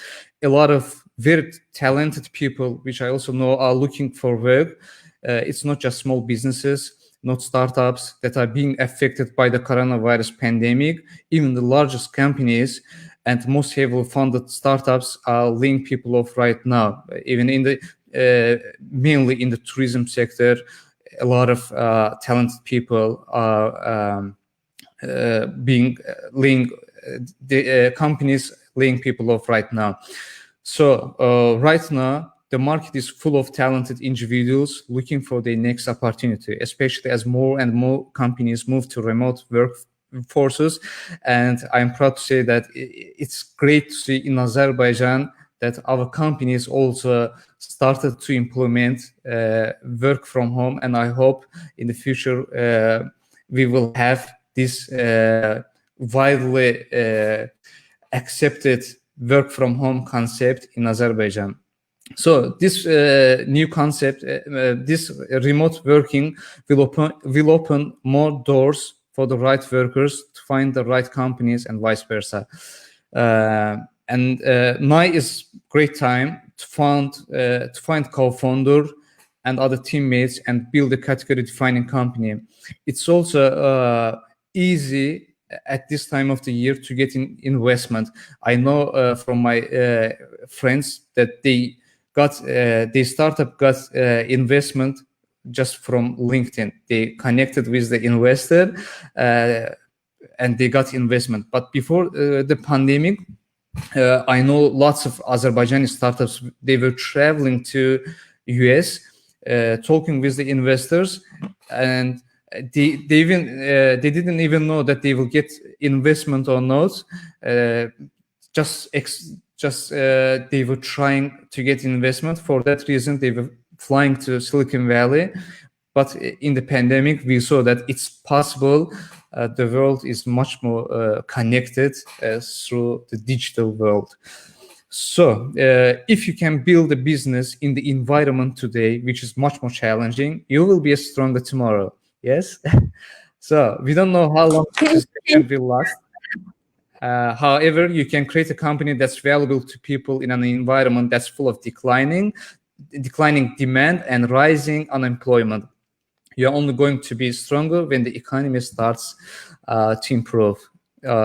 a lot of very talented people, which I also know, are looking for work. It's not just small businesses, not startups that are being affected by the coronavirus pandemic. Even the largest companies and most heavily funded startups are laying people off right now. Even in the mainly in the tourism sector, a lot of talented people are companies laying people off right now. So right now, the market is full of talented individuals looking for their next opportunity, especially as more and more companies move to remote workforces. And I'm proud to say that it's great to see in Azerbaijan that our companies also started to implement work from home. And I hope in the future we will have this widely accepted work from home concept in Azerbaijan. So this new concept, this remote working will open more doors for the right workers to find the right companies and vice versa. And now is great time to find co-founder and other teammates and build a category-defining company. It's also easy at this time of the year to get investment. I know from my friends that the startup got investment just from LinkedIn. They connected with the investor and they got investment. But before the pandemic, I know lots of Azerbaijani startups, they were traveling to US, talking with the investors, and they didn't even know that they will get investment or not. They were trying to get investment. For that reason, they were flying to Silicon Valley. But in the pandemic, we saw that it's possible. The world is much more connected through the digital world. So if you can build a business in the environment today, which is much more challenging, you will be stronger tomorrow. Yes. So we don't know how long this will last. However, you can create a company that's valuable to people in an environment that's full of declining demand and rising unemployment. You're only going to be stronger when the economy starts to improve.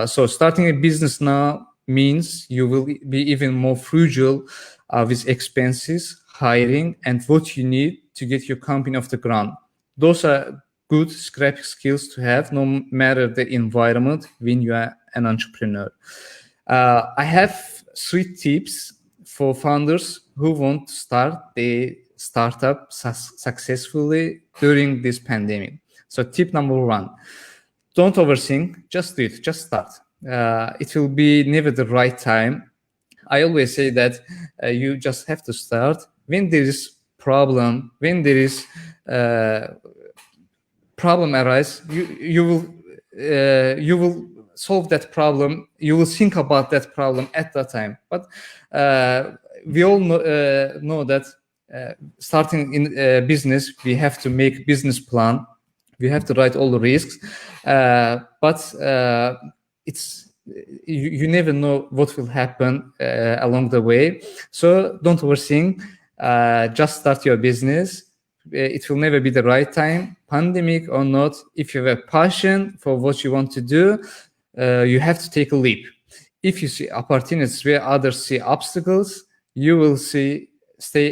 So starting a business now means you will be even more frugal with expenses, hiring, and what you need to get your company off the ground. Those are good scrappy skills to have no matter the environment when you are an entrepreneur. I have 3 tips for founders who want to start their startup successfully during this pandemic. So tip number 1, don't overthink, just do it, just start. It will be never the right time. I always say that you just have to start when there is problem, when there is problem arise, you will solve that problem. You will think about that problem at that time. But we all know that starting in business, we have to make business plan. We have to write all the risks, but it's you never know what will happen along the way. So don't overthink. Just start your business. It will never be the right time, pandemic or not. If you have a passion for what you want to do, you have to take a leap. If you see opportunities where others see obstacles, you will stay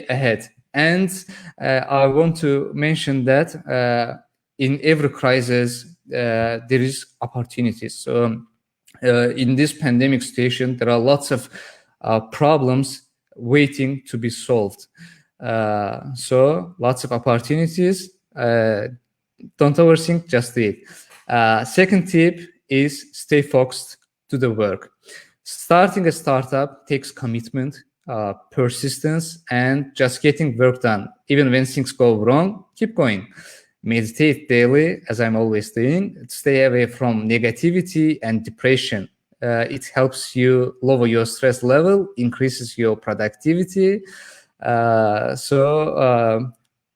ahead. And I want to mention that in every crisis, there is opportunities. So in this pandemic situation, there are lots of problems waiting to be solved. So lots of opportunities. Don't overthink, just do it. Second tip is stay focused to the work. Starting a startup takes commitment, persistence, and just getting work done. Even when things go wrong, keep going. Meditate daily, as I'm always doing. Stay away from negativity and depression. It helps you lower your stress level, increases your productivity. So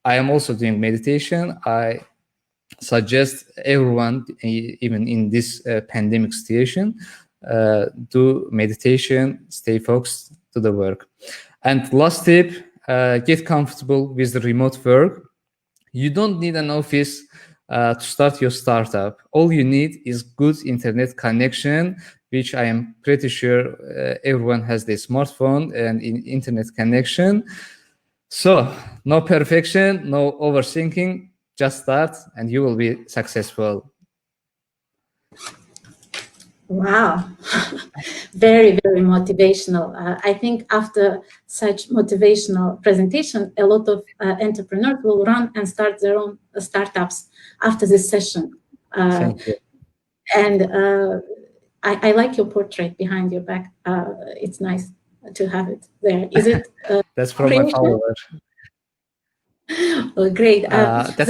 I am also doing meditation. I suggest everyone, even in this pandemic situation, do meditation, stay focused to the work. And last tip, get comfortable with the remote work. You don't need an office to start your startup. All you need is good internet connection, which I am pretty sure everyone has their smartphone and internet connection. So no perfection, no overthinking, just start and you will be successful. Wow, very, very motivational. I think after such motivational presentation, a lot of entrepreneurs will run and start their own startups after this session. Thank you. And I like your portrait behind your back. It's nice to have it there. Is it? That's from my follower. Oh, great. That's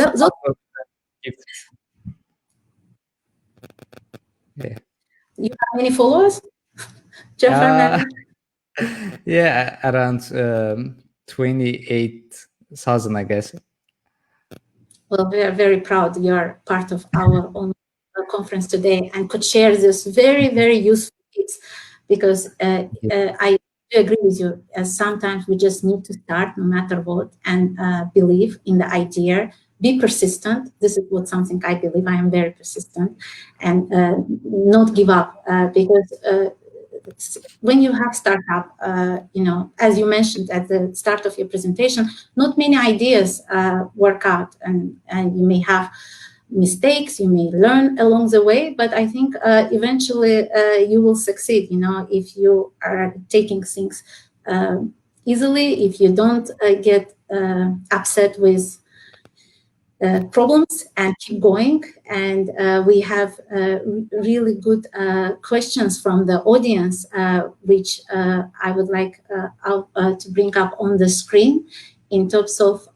yeah. You have many followers? Yeah, around 28,000, I guess. Well, we are very proud you are part of our own conference today and could share this very, very useful tips, because I agree with you. Sometimes we just need to start no matter what and believe in the idea, be persistent. This is something I believe. I am very persistent, and not give up, because when you have startup, as you mentioned at the start of your presentation, not many ideas work out, and you may have mistakes, you may learn along the way, but I think eventually you will succeed, if you are taking things easily, if you don't get upset with problems and keep going. And we have really good questions from the audience, which I would like to bring up on the screen in terms of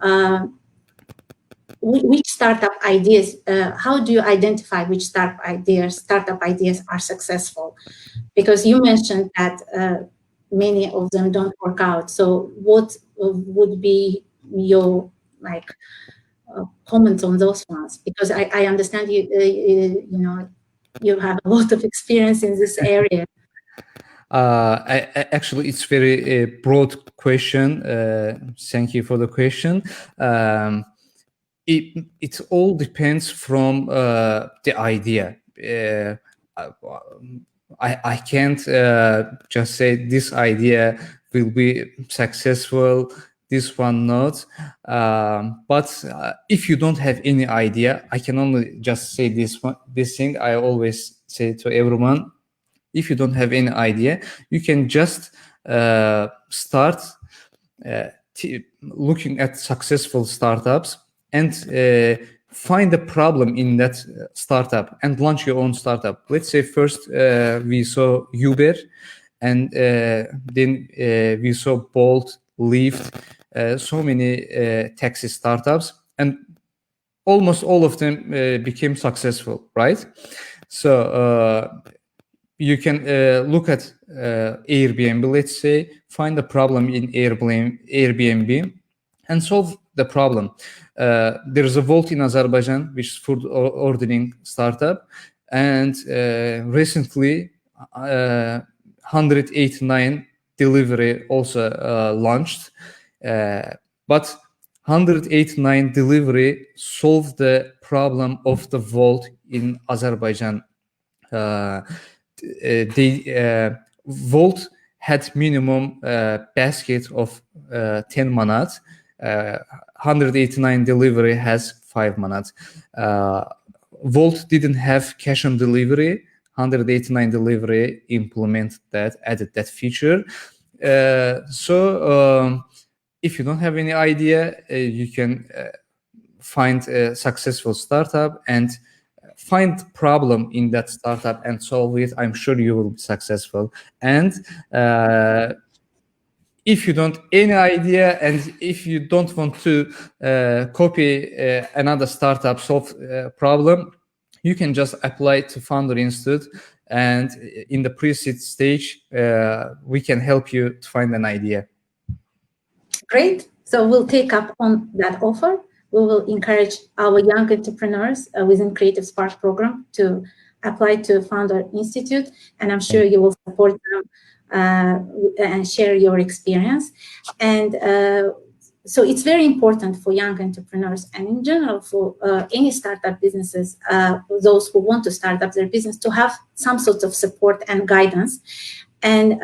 which startup ideas, how do you identify which startup ideas are successful? Because you mentioned that many of them don't work out. So what would be your comments on those ones? Because I understand you have a lot of experience in this area. Actually, it's very broad question. Thank you for the question. It all depends from the idea. I can't just say this idea will be successful, this one not. But if you don't have any idea, I can only just say this thing I always say to everyone. If you don't have any idea, you can just start looking at successful startups and find a problem in that startup and launch your own startup. Let's say first we saw Uber, and then we saw Bolt, Lyft, so many taxi startups, and almost all of them became successful, right? So you can look at Airbnb, let's say, find a problem in Airbnb and solve the problem. There is a Volt in Azerbaijan, which is food ordering startup, and recently 189 delivery also launched, but 189 delivery solved the problem of the Volt in Azerbaijan. Volt had minimum basket of 10 manat. 189 delivery has 5 manat. Volt didn't have cash on delivery. 189 delivery implemented that, added that feature. So if you don't have any idea, you can find a successful startup and find problem in that startup and solve it. I'm sure you will be successful. And if you don't any idea, and if you don't want to copy another startup solve problem, you can just apply to Founder Institute, and in the pre-seed stage, we can help you to find an idea. Great. So we'll take up on that offer. We will encourage our young entrepreneurs within Creative Spark program to apply to Founder Institute, and I'm sure you will support them and share your experience. And so it's very important for young entrepreneurs and in general for any startup businesses, those who want to start up their business, to have some sort of support and guidance. And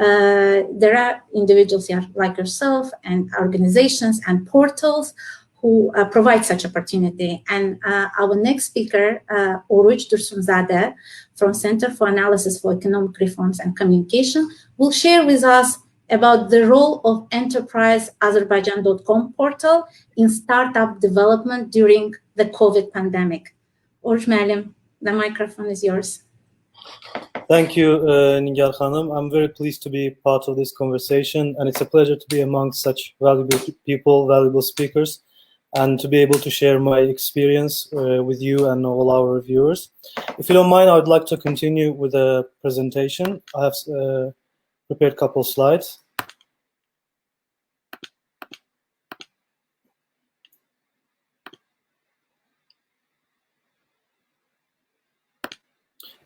there are individuals here like yourself and organizations and portals who provide such opportunity. And our next speaker, Oruç Dursunzadeh from Center for Analysis for Economic Reforms and Communication, will share with us about the role of enterpriseazerbaijan.com portal in startup development during the COVID pandemic. Oruç Melim, the microphone is yours. Thank you, Nigar Hanım. I'm very pleased to be part of this conversation, and it's a pleasure to be among such valuable people, valuable speakers, and to be able to share my experience with you and all our viewers. If you don't mind, I would like to continue with the presentation. I have prepared a couple of slides.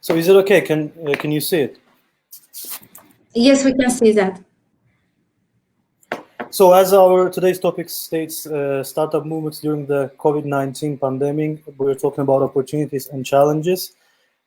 So is it okay? Can you see it? Yes, we can see that. So as our today's topic states, startup movements during the COVID-19 pandemic, we're talking about opportunities and challenges.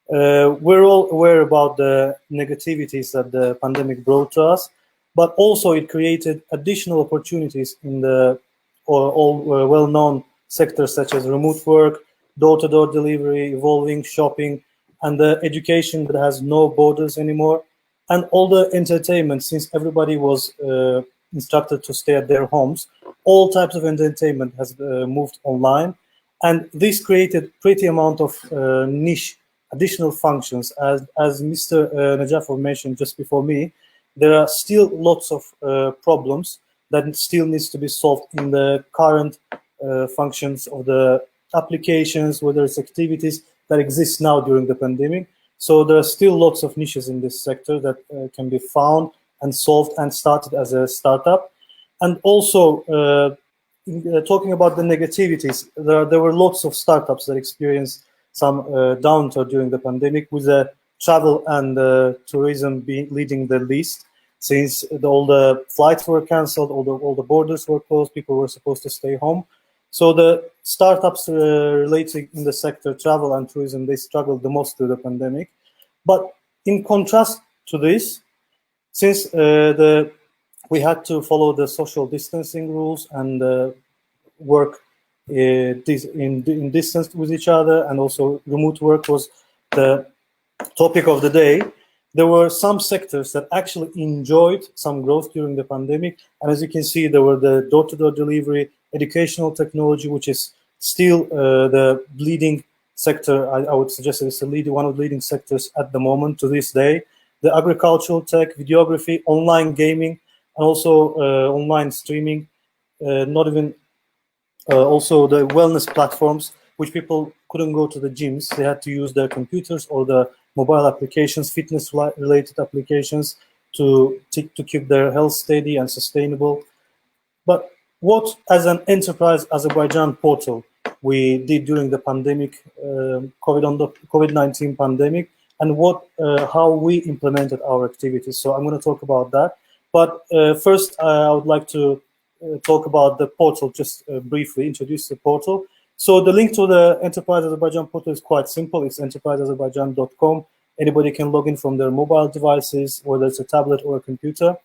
We're all aware about the negativities that the pandemic brought to us, but also it created additional opportunities in the all well-known sectors such as remote work, door-to-door delivery, evolving shopping, and the education that has no borders anymore, and all the entertainment, since everybody was instructed to stay at their homes. All types of entertainment has moved online, and this created pretty amount of niche additional functions. As Mr. Najafov mentioned just before me, there are still lots of problems that still needs to be solved in the current functions of the applications, whether it's activities that exist now during the pandemic. So there are still lots of niches in this sector that can be found and solved and started as a startup. And also, talking about the negativities, there were lots of startups that experienced some downturn during the pandemic, with travel and tourism leading the least, since all the flights were cancelled, all the borders were closed, people were supposed to stay home. So the startups related in the sector, travel and tourism, they struggled the most through the pandemic. But in contrast to this, since we had to follow the social distancing rules and work in distance with each other, and also remote work was the topic of the day, there were some sectors that actually enjoyed some growth during the pandemic. And as you can see, there were the door-to-door delivery, educational technology, which is still the leading sector. I would suggest that it's one of the leading sectors at the moment to this day. The agricultural tech, videography, online gaming, and also online streaming, also the wellness platforms, which people couldn't go to the gyms. They had to use their computers or the mobile applications, fitness-related applications to keep their health steady and sustainable. But what, as an Enterprise Azerbaijan portal, we did during the pandemic, COVID-19 pandemic, and how we implemented our activities. So I'm going to talk about that. But first, I would like to talk about the portal, just briefly introduce the portal. So the link to the Enterprise Azerbaijan portal is quite simple. It's enterpriseazerbaijan.com. Anybody can log in from their mobile devices, whether it's a tablet or a computer.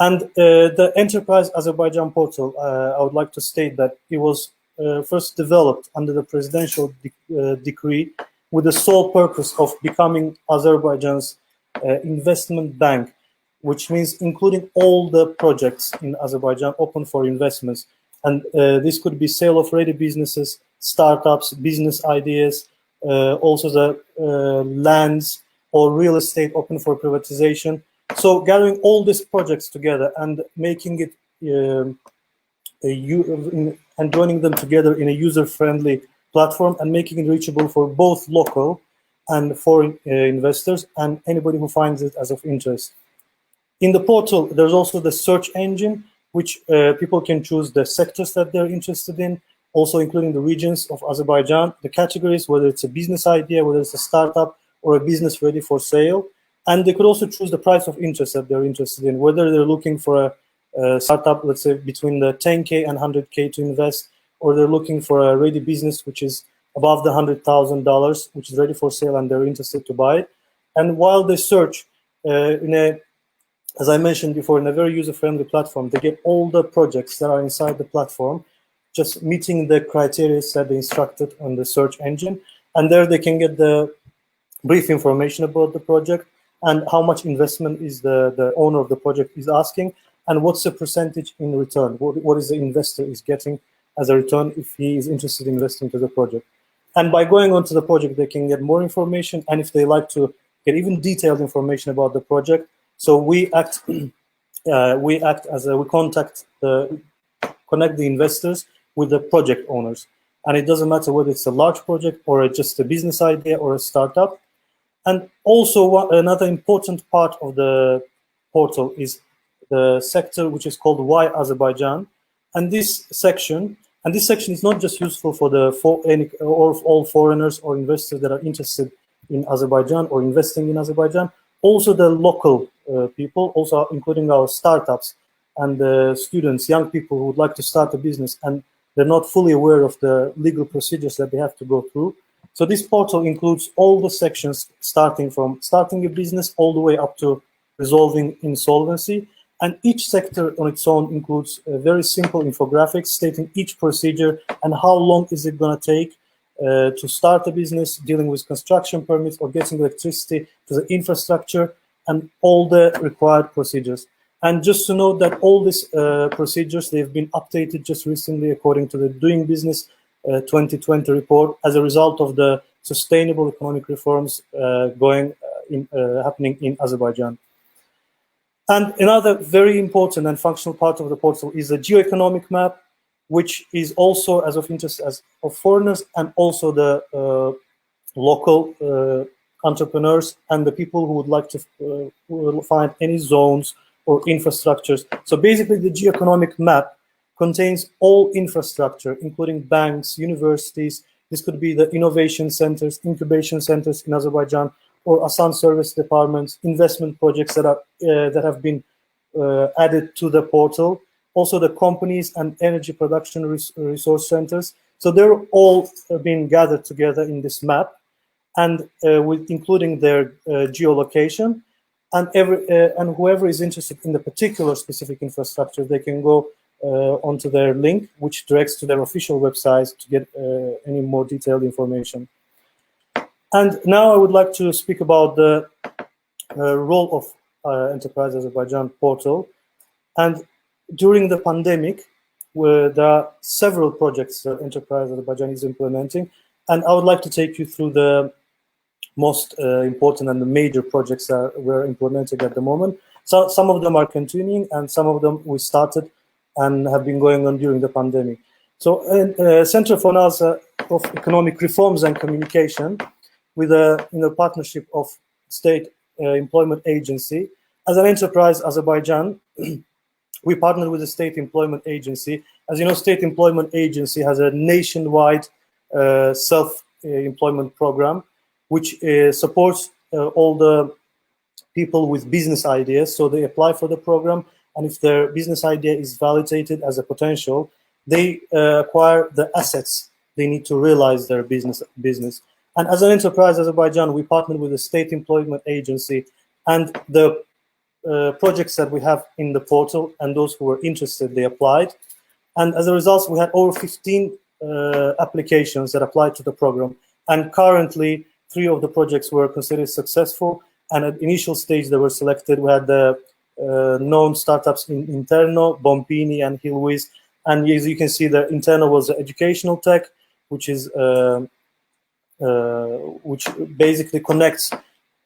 And the Enterprise Azerbaijan portal, I would like to state that it was first developed under the presidential decree with the sole purpose of becoming Azerbaijan's investment bank, which means including all the projects in Azerbaijan open for investments. And this could be sale of ready businesses, startups, business ideas, also the lands or real estate open for privatization. So gathering all these projects together and making it and joining them together in a user-friendly platform and making it reachable for both local and foreign investors and anybody who finds it as of interest. In the portal, there's also the search engine, which people can choose the sectors that they're interested in, also including the regions of Azerbaijan, the categories, whether it's a business idea, whether it's a startup or a business ready for sale. And they could also choose the price of interest that they're interested in, whether they're looking for a startup, let's say between the 10K and 100K to invest, or they're looking for a ready business, which is above the $100,000, which is ready for sale and they're interested to buy it. And while they search as I mentioned before, in a very user-friendly platform, they get all the projects that are inside the platform, just meeting the criteria that they instructed on the search engine. And there they can get the brief information about the project and how much investment is the owner of the project is asking, and what's the percentage in return, what is the investor is getting as a return if he is interested in investing to the project. And by going on to the project, they can get more information, and if they like to get even detailed information about the project, so we connect the investors with the project owners. And it doesn't matter whether it's a large project or just a business idea or a startup. And also another important part of the portal is the sector which is called Why Azerbaijan. And this section is not just useful for all foreigners or investors that are interested in Azerbaijan or investing in Azerbaijan. Also the local people, also including our startups and students, young people who would like to start a business and they're not fully aware of the legal procedures that they have to go through. So this portal includes all the sections starting from starting a business all the way up to resolving insolvency. And each sector on its own includes a very simple infographics stating each procedure and how long is it going to take to start a business, dealing with construction permits or getting electricity to the infrastructure and all the required procedures. And just to note that all these procedures, they've been updated just recently according to the Doing Business 2020 report as a result of the sustainable economic reforms happening in Azerbaijan. And another very important and functional part of the portal is a geoeconomic map, which is also as of interest of foreigners and also the local entrepreneurs and the people who would like to find any zones or infrastructures. So basically the geoeconomic map contains all infrastructure, including banks, universities. This could be the innovation centers, incubation centers in Azerbaijan, or Asan service departments, investment projects that have been added to the portal. Also the companies and energy production resource centers. So they're all being gathered together in this map, and with including their geolocation. And whoever is interested in the particular specific infrastructure, they can go onto their link, which directs to their official website to get any more detailed information. And now I would like to speak about the role of Enterprise Azerbaijan portal. And during the pandemic, where there are several projects that Enterprise Azerbaijan is implementing, and I would like to take you through the most important and the major projects that we're implementing at the moment. So some of them are continuing, and some of them we started and have been going on during the pandemic. So Center for Analysis of Economic Reforms and Communication, with in a partnership of State Employment Agency. As an enterprise, Azerbaijan, we partnered with the State Employment Agency. As you know, State Employment Agency has a nationwide self-employment program, which supports all the people with business ideas. So they apply for the program, and if their business idea is validated as a potential, they acquire the assets they need to realize their business. And as an enterprise, Azerbaijan, we partnered with the State Employment Agency, and the projects that we have in the portal, and those who were interested, they applied. And as a result, we had over 15 applications that applied to the program. And currently, 3 of the projects were considered successful. And at initial stage, they were selected. We had the known startups in Interno, Bompini, and Hilwiz. And as you can see, the Interno was educational tech, which is which basically connects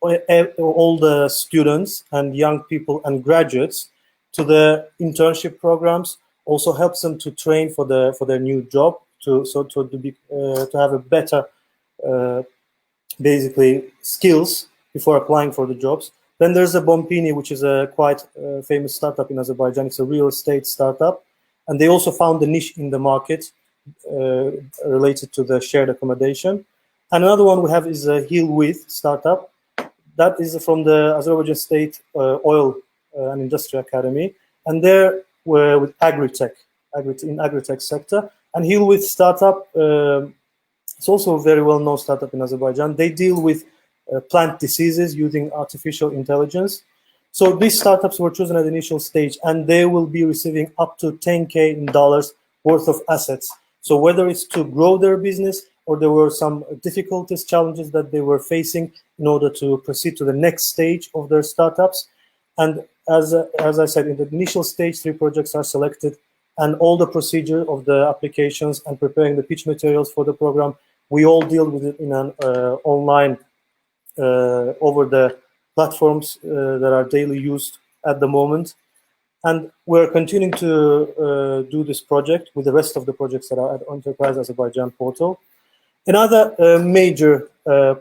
all the students and young people and graduates to the internship programs. Also helps them to train for their new job, to have a better basically skills before applying for the jobs. Then there's a Bompini, which is a quite famous startup in Azerbaijan. It's a real estate startup, and they also found a niche in the market related to the shared accommodation. And another one we have is a Hilwiz startup. That is from the Azerbaijan State Oil and Industry Academy, and there we're with agritech sector. And Hilwiz startup, it's also a very well-known startup in Azerbaijan. They deal with plant diseases using artificial intelligence. So these startups were chosen at the initial stage, and they will be receiving up to $10K in dollars worth of assets. So whether it's to grow their business, or there were some difficulties, challenges that they were facing in order to proceed to the next stage of their startups. And as I said, in the initial stage, 3 projects are selected, and all the procedure of the applications and preparing the pitch materials for the program, we all deal with it in an online over the platforms that are daily used at the moment. And we're continuing to do this project with the rest of the projects that are at Enterprise Azerbaijan portal. Another major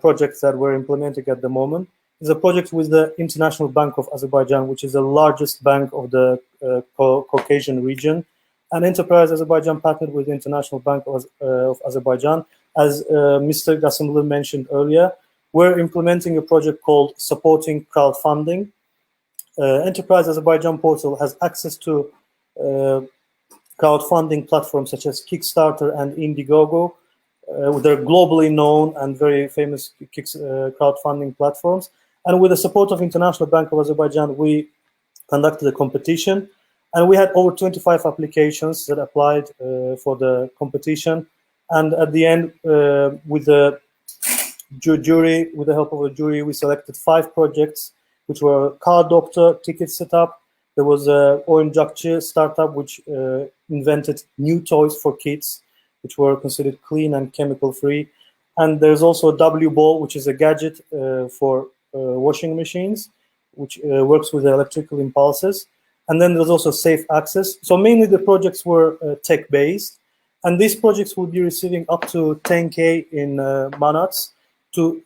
project that we're implementing at the moment is a project with the International Bank of Azerbaijan, which is the largest bank of the Caucasian region. And Enterprise Azerbaijan partnered with the International Bank of Azerbaijan. As Mr. Gasimlu mentioned earlier, we're implementing a project called Supporting Crowdfunding. Enterprise Azerbaijan portal has access to crowdfunding platforms such as Kickstarter and Indiegogo. They're globally known and very famous crowdfunding platforms. And with the support of International Bank of Azerbaijan, we conducted a competition. And we had over 25 applications that applied for the competition. And at the end, with the jury, with the help of a jury, we selected 5 projects, which were Car Doctor, Ticket Setup. There was a Oyuncakçı startup, which invented new toys for kids, which were considered clean and chemical-free. And there's also a W-Ball, which is a gadget for washing machines, which works with electrical impulses. And then there's also Safe Access. So mainly the projects were tech-based. And these projects will be receiving up to 10K in manats to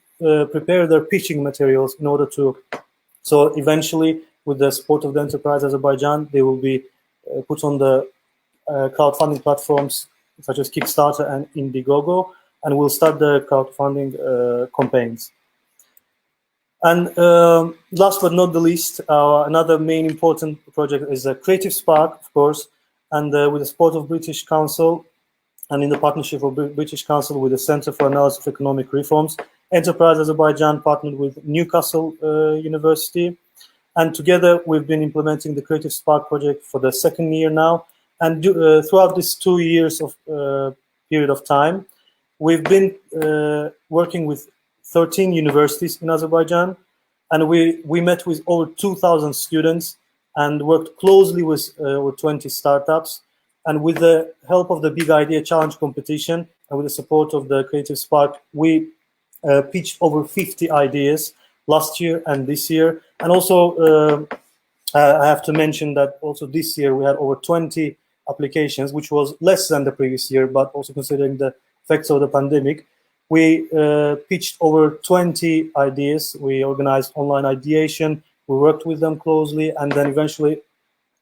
prepare their pitching materials in order to, so eventually with the support of the Enterprise Azerbaijan, they will be put on the crowdfunding platforms such as Kickstarter and Indiegogo, and we'll start the crowdfunding campaigns. And last but not the least, another main important project is Creative Spark, of course, and with the support of British Council and in the partnership of British Council with the Center for Analysis of Economic Reforms, Enterprise Azerbaijan partnered with Newcastle University, and together we've been implementing the Creative Spark project for the 2nd year now. And throughout this 2 years of period of time, we've been working with 13 universities in Azerbaijan, and we met with over 2,000 students and worked closely with 20 startups. And with the help of the Big Idea Challenge competition and with the support of the Creative Spark, we pitched over 50 ideas last year and this year. And also, I have to mention that also this year we had over 20 applications, which was less than the previous year, but also considering the effects of the pandemic. We pitched over 20 ideas. We organized online ideation. We worked with them closely, and then eventually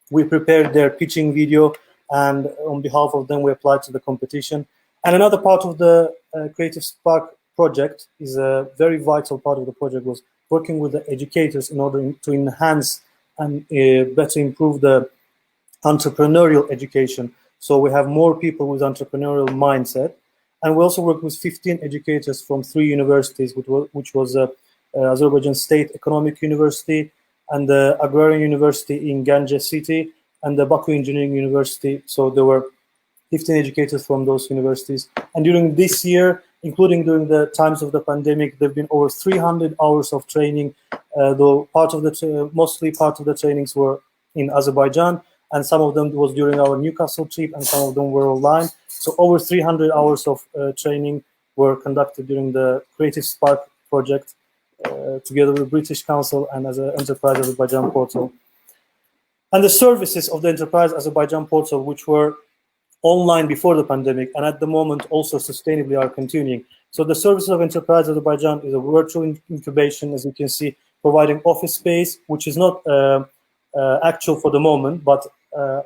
we prepared their pitching video, and on behalf of them, we applied to the competition. And another part of the Creative Spark project is a very vital part of the project was working with the educators in order to enhance and better improve the entrepreneurial education. So we have more people with entrepreneurial mindset. And we also work with 15 educators from 3 universities, which was Azerbaijan State Economic University and the Agrarian University in Ganja City and the Baku Engineering University. So there were 15 educators from those universities. And during this year, including during the times of the pandemic, there have been over 300 hours of training, though mostly part of the trainings were in Azerbaijan, and some of them was during our Newcastle trip, and some of them were online. So over 300 hours of training were conducted during the Creative Spark project, together with British Council and as an Enterprise Azerbaijan portal. And the services of the Enterprise Azerbaijan portal, which were online before the pandemic and at the moment also sustainably are continuing. So the services of Enterprise Azerbaijan is a virtual incubation, as you can see, providing office space, which is not actual for the moment, but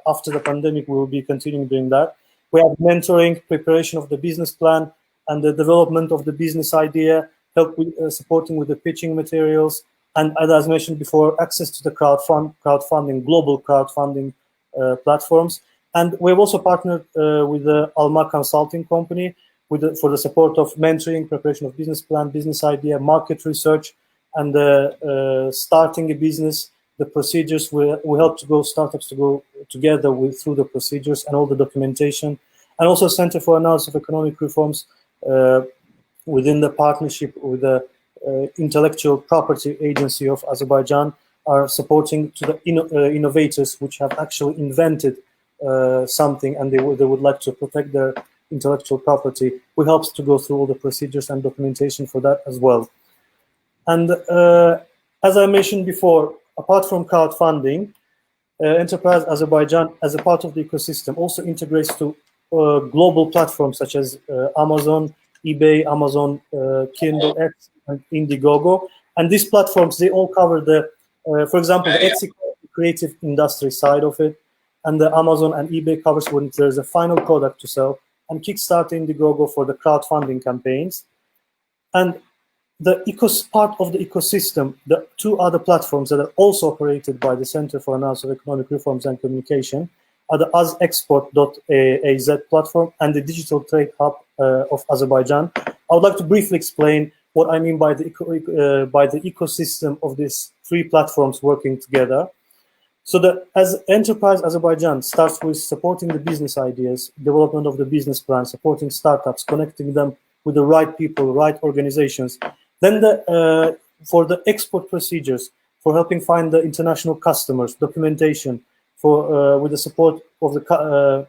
after the pandemic, we will be continuing doing that. We have mentoring, preparation of the business plan, and the development of the business idea, help with supporting with the pitching materials, and as mentioned before, access to the crowdfunding, global crowdfunding platforms. And we've also partnered with the Alma Consulting Company for the support of mentoring, preparation of business plan, business idea, market research, and starting a business. The procedures, we help startups to go together through the procedures and all the documentation. And also Center for Analysis of Economic Reforms within the partnership with the Intellectual Property Agency of Azerbaijan are supporting to the innovators which have actually invented something and they would like to protect their intellectual property. We help to go through all the procedures and documentation for that as well. And as I mentioned before, apart from crowdfunding, Enterprise Azerbaijan, as a part of the ecosystem, also integrates to global platforms such as Amazon, eBay, Amazon, Kindle X, and Indiegogo. And these platforms, they all cover the, for example, the Etsy creative industry side of it, and the Amazon and eBay covers when there's a final product to sell, and Kickstarter, Indiegogo for the crowdfunding campaigns. And part of the ecosystem, the two other platforms that are also operated by the Center for Analysis of Economic Reforms and Communication are the azexport.az platform and the Digital Trade Hub of Azerbaijan. I would like to briefly explain what I mean by the ecosystem of these three platforms working together. So as Enterprise Azerbaijan starts with supporting the business ideas, development of the business plan, supporting startups, connecting them with the right people, right organizations. Then for the export procedures, for helping find the international customers, documentation, with the support of the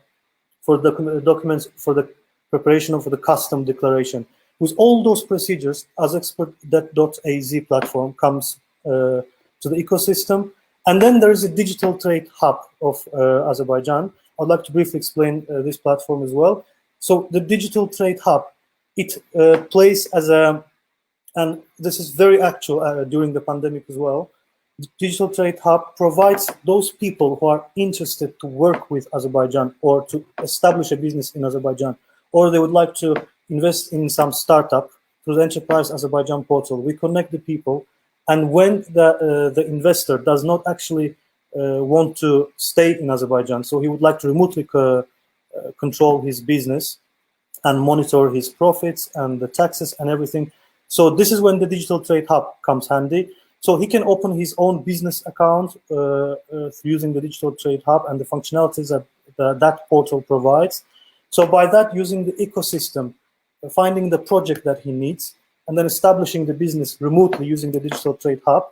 for the documents for the preparation of the custom declaration. With all those procedures, azexport.az platform comes to the ecosystem. And then there is a digital trade hub of Azerbaijan. I'd like to briefly explain this platform as well. So the digital trade hub, it plays as and this is very actual during the pandemic as well. The Digital Trade Hub provides those people who are interested to work with Azerbaijan or to establish a business in Azerbaijan, or they would like to invest in some startup through the Enterprise Azerbaijan portal. We connect the people, and when the investor does not actually want to stay in Azerbaijan, so he would like to remotely control his business and monitor his profits and the taxes and everything. So this is when the Digital Trade Hub comes handy. So he can open his own business account using the Digital Trade Hub and the functionalities that that portal provides. So by that, using the ecosystem, finding the project that he needs, and then establishing the business remotely using the Digital Trade Hub,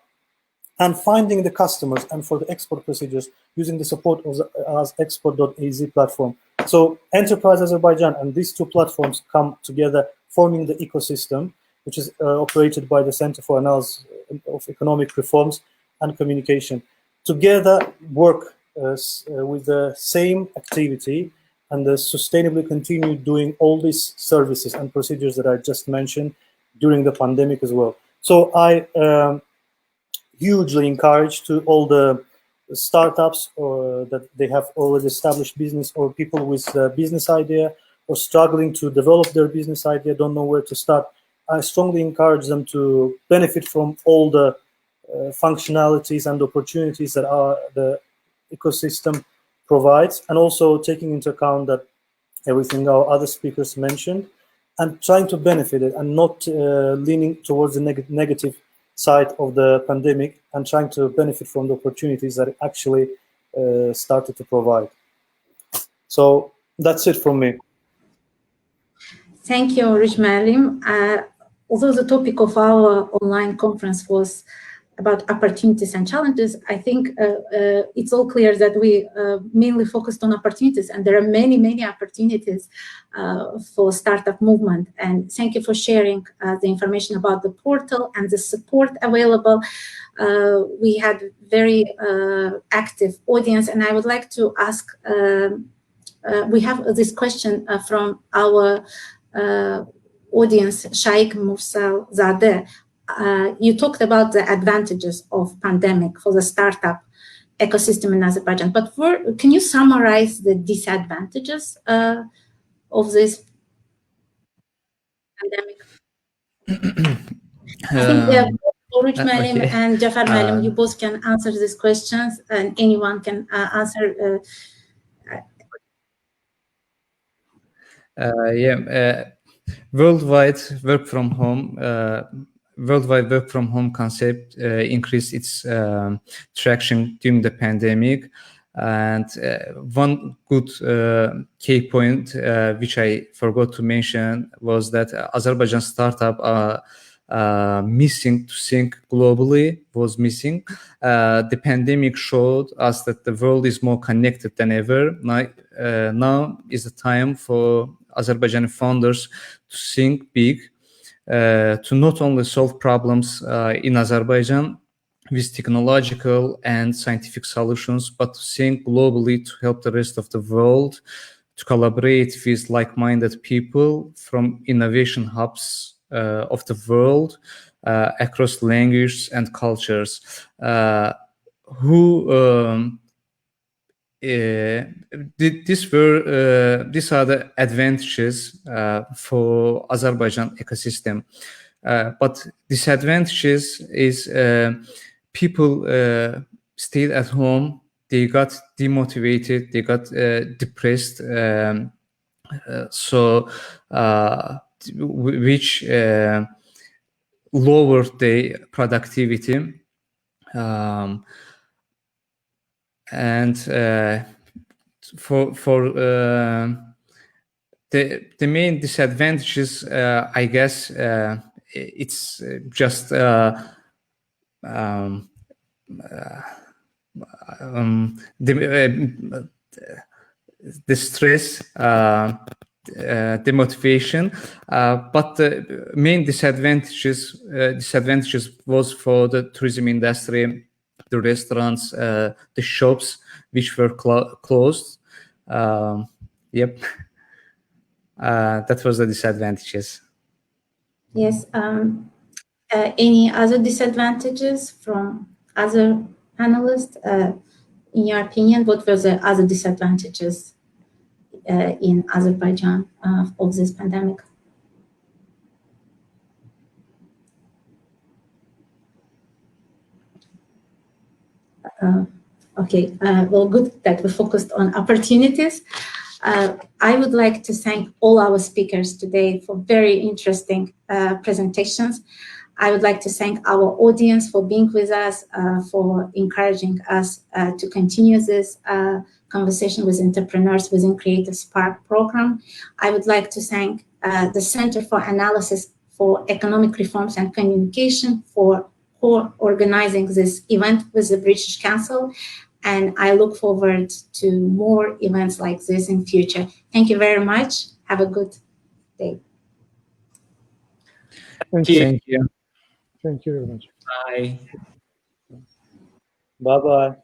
and finding the customers, and for the export procedures, using the support of the azexport.az platform. So Enterprise Azerbaijan and these two platforms come together, forming the ecosystem, which is operated by the Center for Analysis of Economic Reforms and Communication. Together work with the same activity and sustainably continue doing all these services and procedures that I just mentioned during the pandemic as well. So I hugely encourage to all the startups that they have already established business, or people with a business idea or struggling to develop their business idea, don't know where to start. I strongly encourage them to benefit from all the functionalities and opportunities that the ecosystem provides, and also taking into account that everything our other speakers mentioned, and trying to benefit it and not leaning towards the negative side of the pandemic, and trying to benefit from the opportunities that it actually started to provide. So that's it from me. Thank you, Rich Malim. Although the topic of our online conference was about opportunities and challenges, I think it's all clear that we mainly focused on opportunities, and there are many, many opportunities for startup movement. And thank you for sharing the information about the portal and the support available. We had very active audience, and I would like to ask, we have this question from our audience, Shaikh Mursal Zadeh. You talked about the advantages of pandemic for the startup ecosystem in Azerbaijan, but can you summarize the disadvantages of this pandemic? I think Rich Malim and Jafar Malim, you both can answer these questions, and anyone can answer. Worldwide work from home concept increased its traction during the pandemic, and one good key point which I forgot to mention was that Azerbaijan startup missing to think globally was missing. The pandemic showed us that the world is more connected than ever. Now is the time for Azerbaijani founders to think big, to not only solve problems in Azerbaijan with technological and scientific solutions, but to think globally to help the rest of the world, to collaborate with like-minded people from innovation hubs of the world across languages and cultures, these are the advantages for Azerbaijan ecosystem. but disadvantages is people stayed at home, they got demotivated, they got depressed, which lowered their productivity. And for the main disadvantages, I guess it's just the stress, the motivation, but the main disadvantages was for the tourism industry, the restaurants, the shops which were closed. Yep. That was the disadvantages. Yes. Any other disadvantages from other panelists? In your opinion, what were the other disadvantages in Azerbaijan of this pandemic? Okay, well, good that we focused on opportunities. I would like to thank all our speakers today for very interesting presentations. I would like to thank our audience for being with us, for encouraging us to continue this conversation with entrepreneurs within Creative Spark program. I would like to thank the Center for Analysis for Economic Reforms and Communication for organizing this event with the British Council. And I look forward to more events like this in future. Thank you very much. Have a good day. Thank you. Thank you. Thank you very much. Bye. Bye-bye.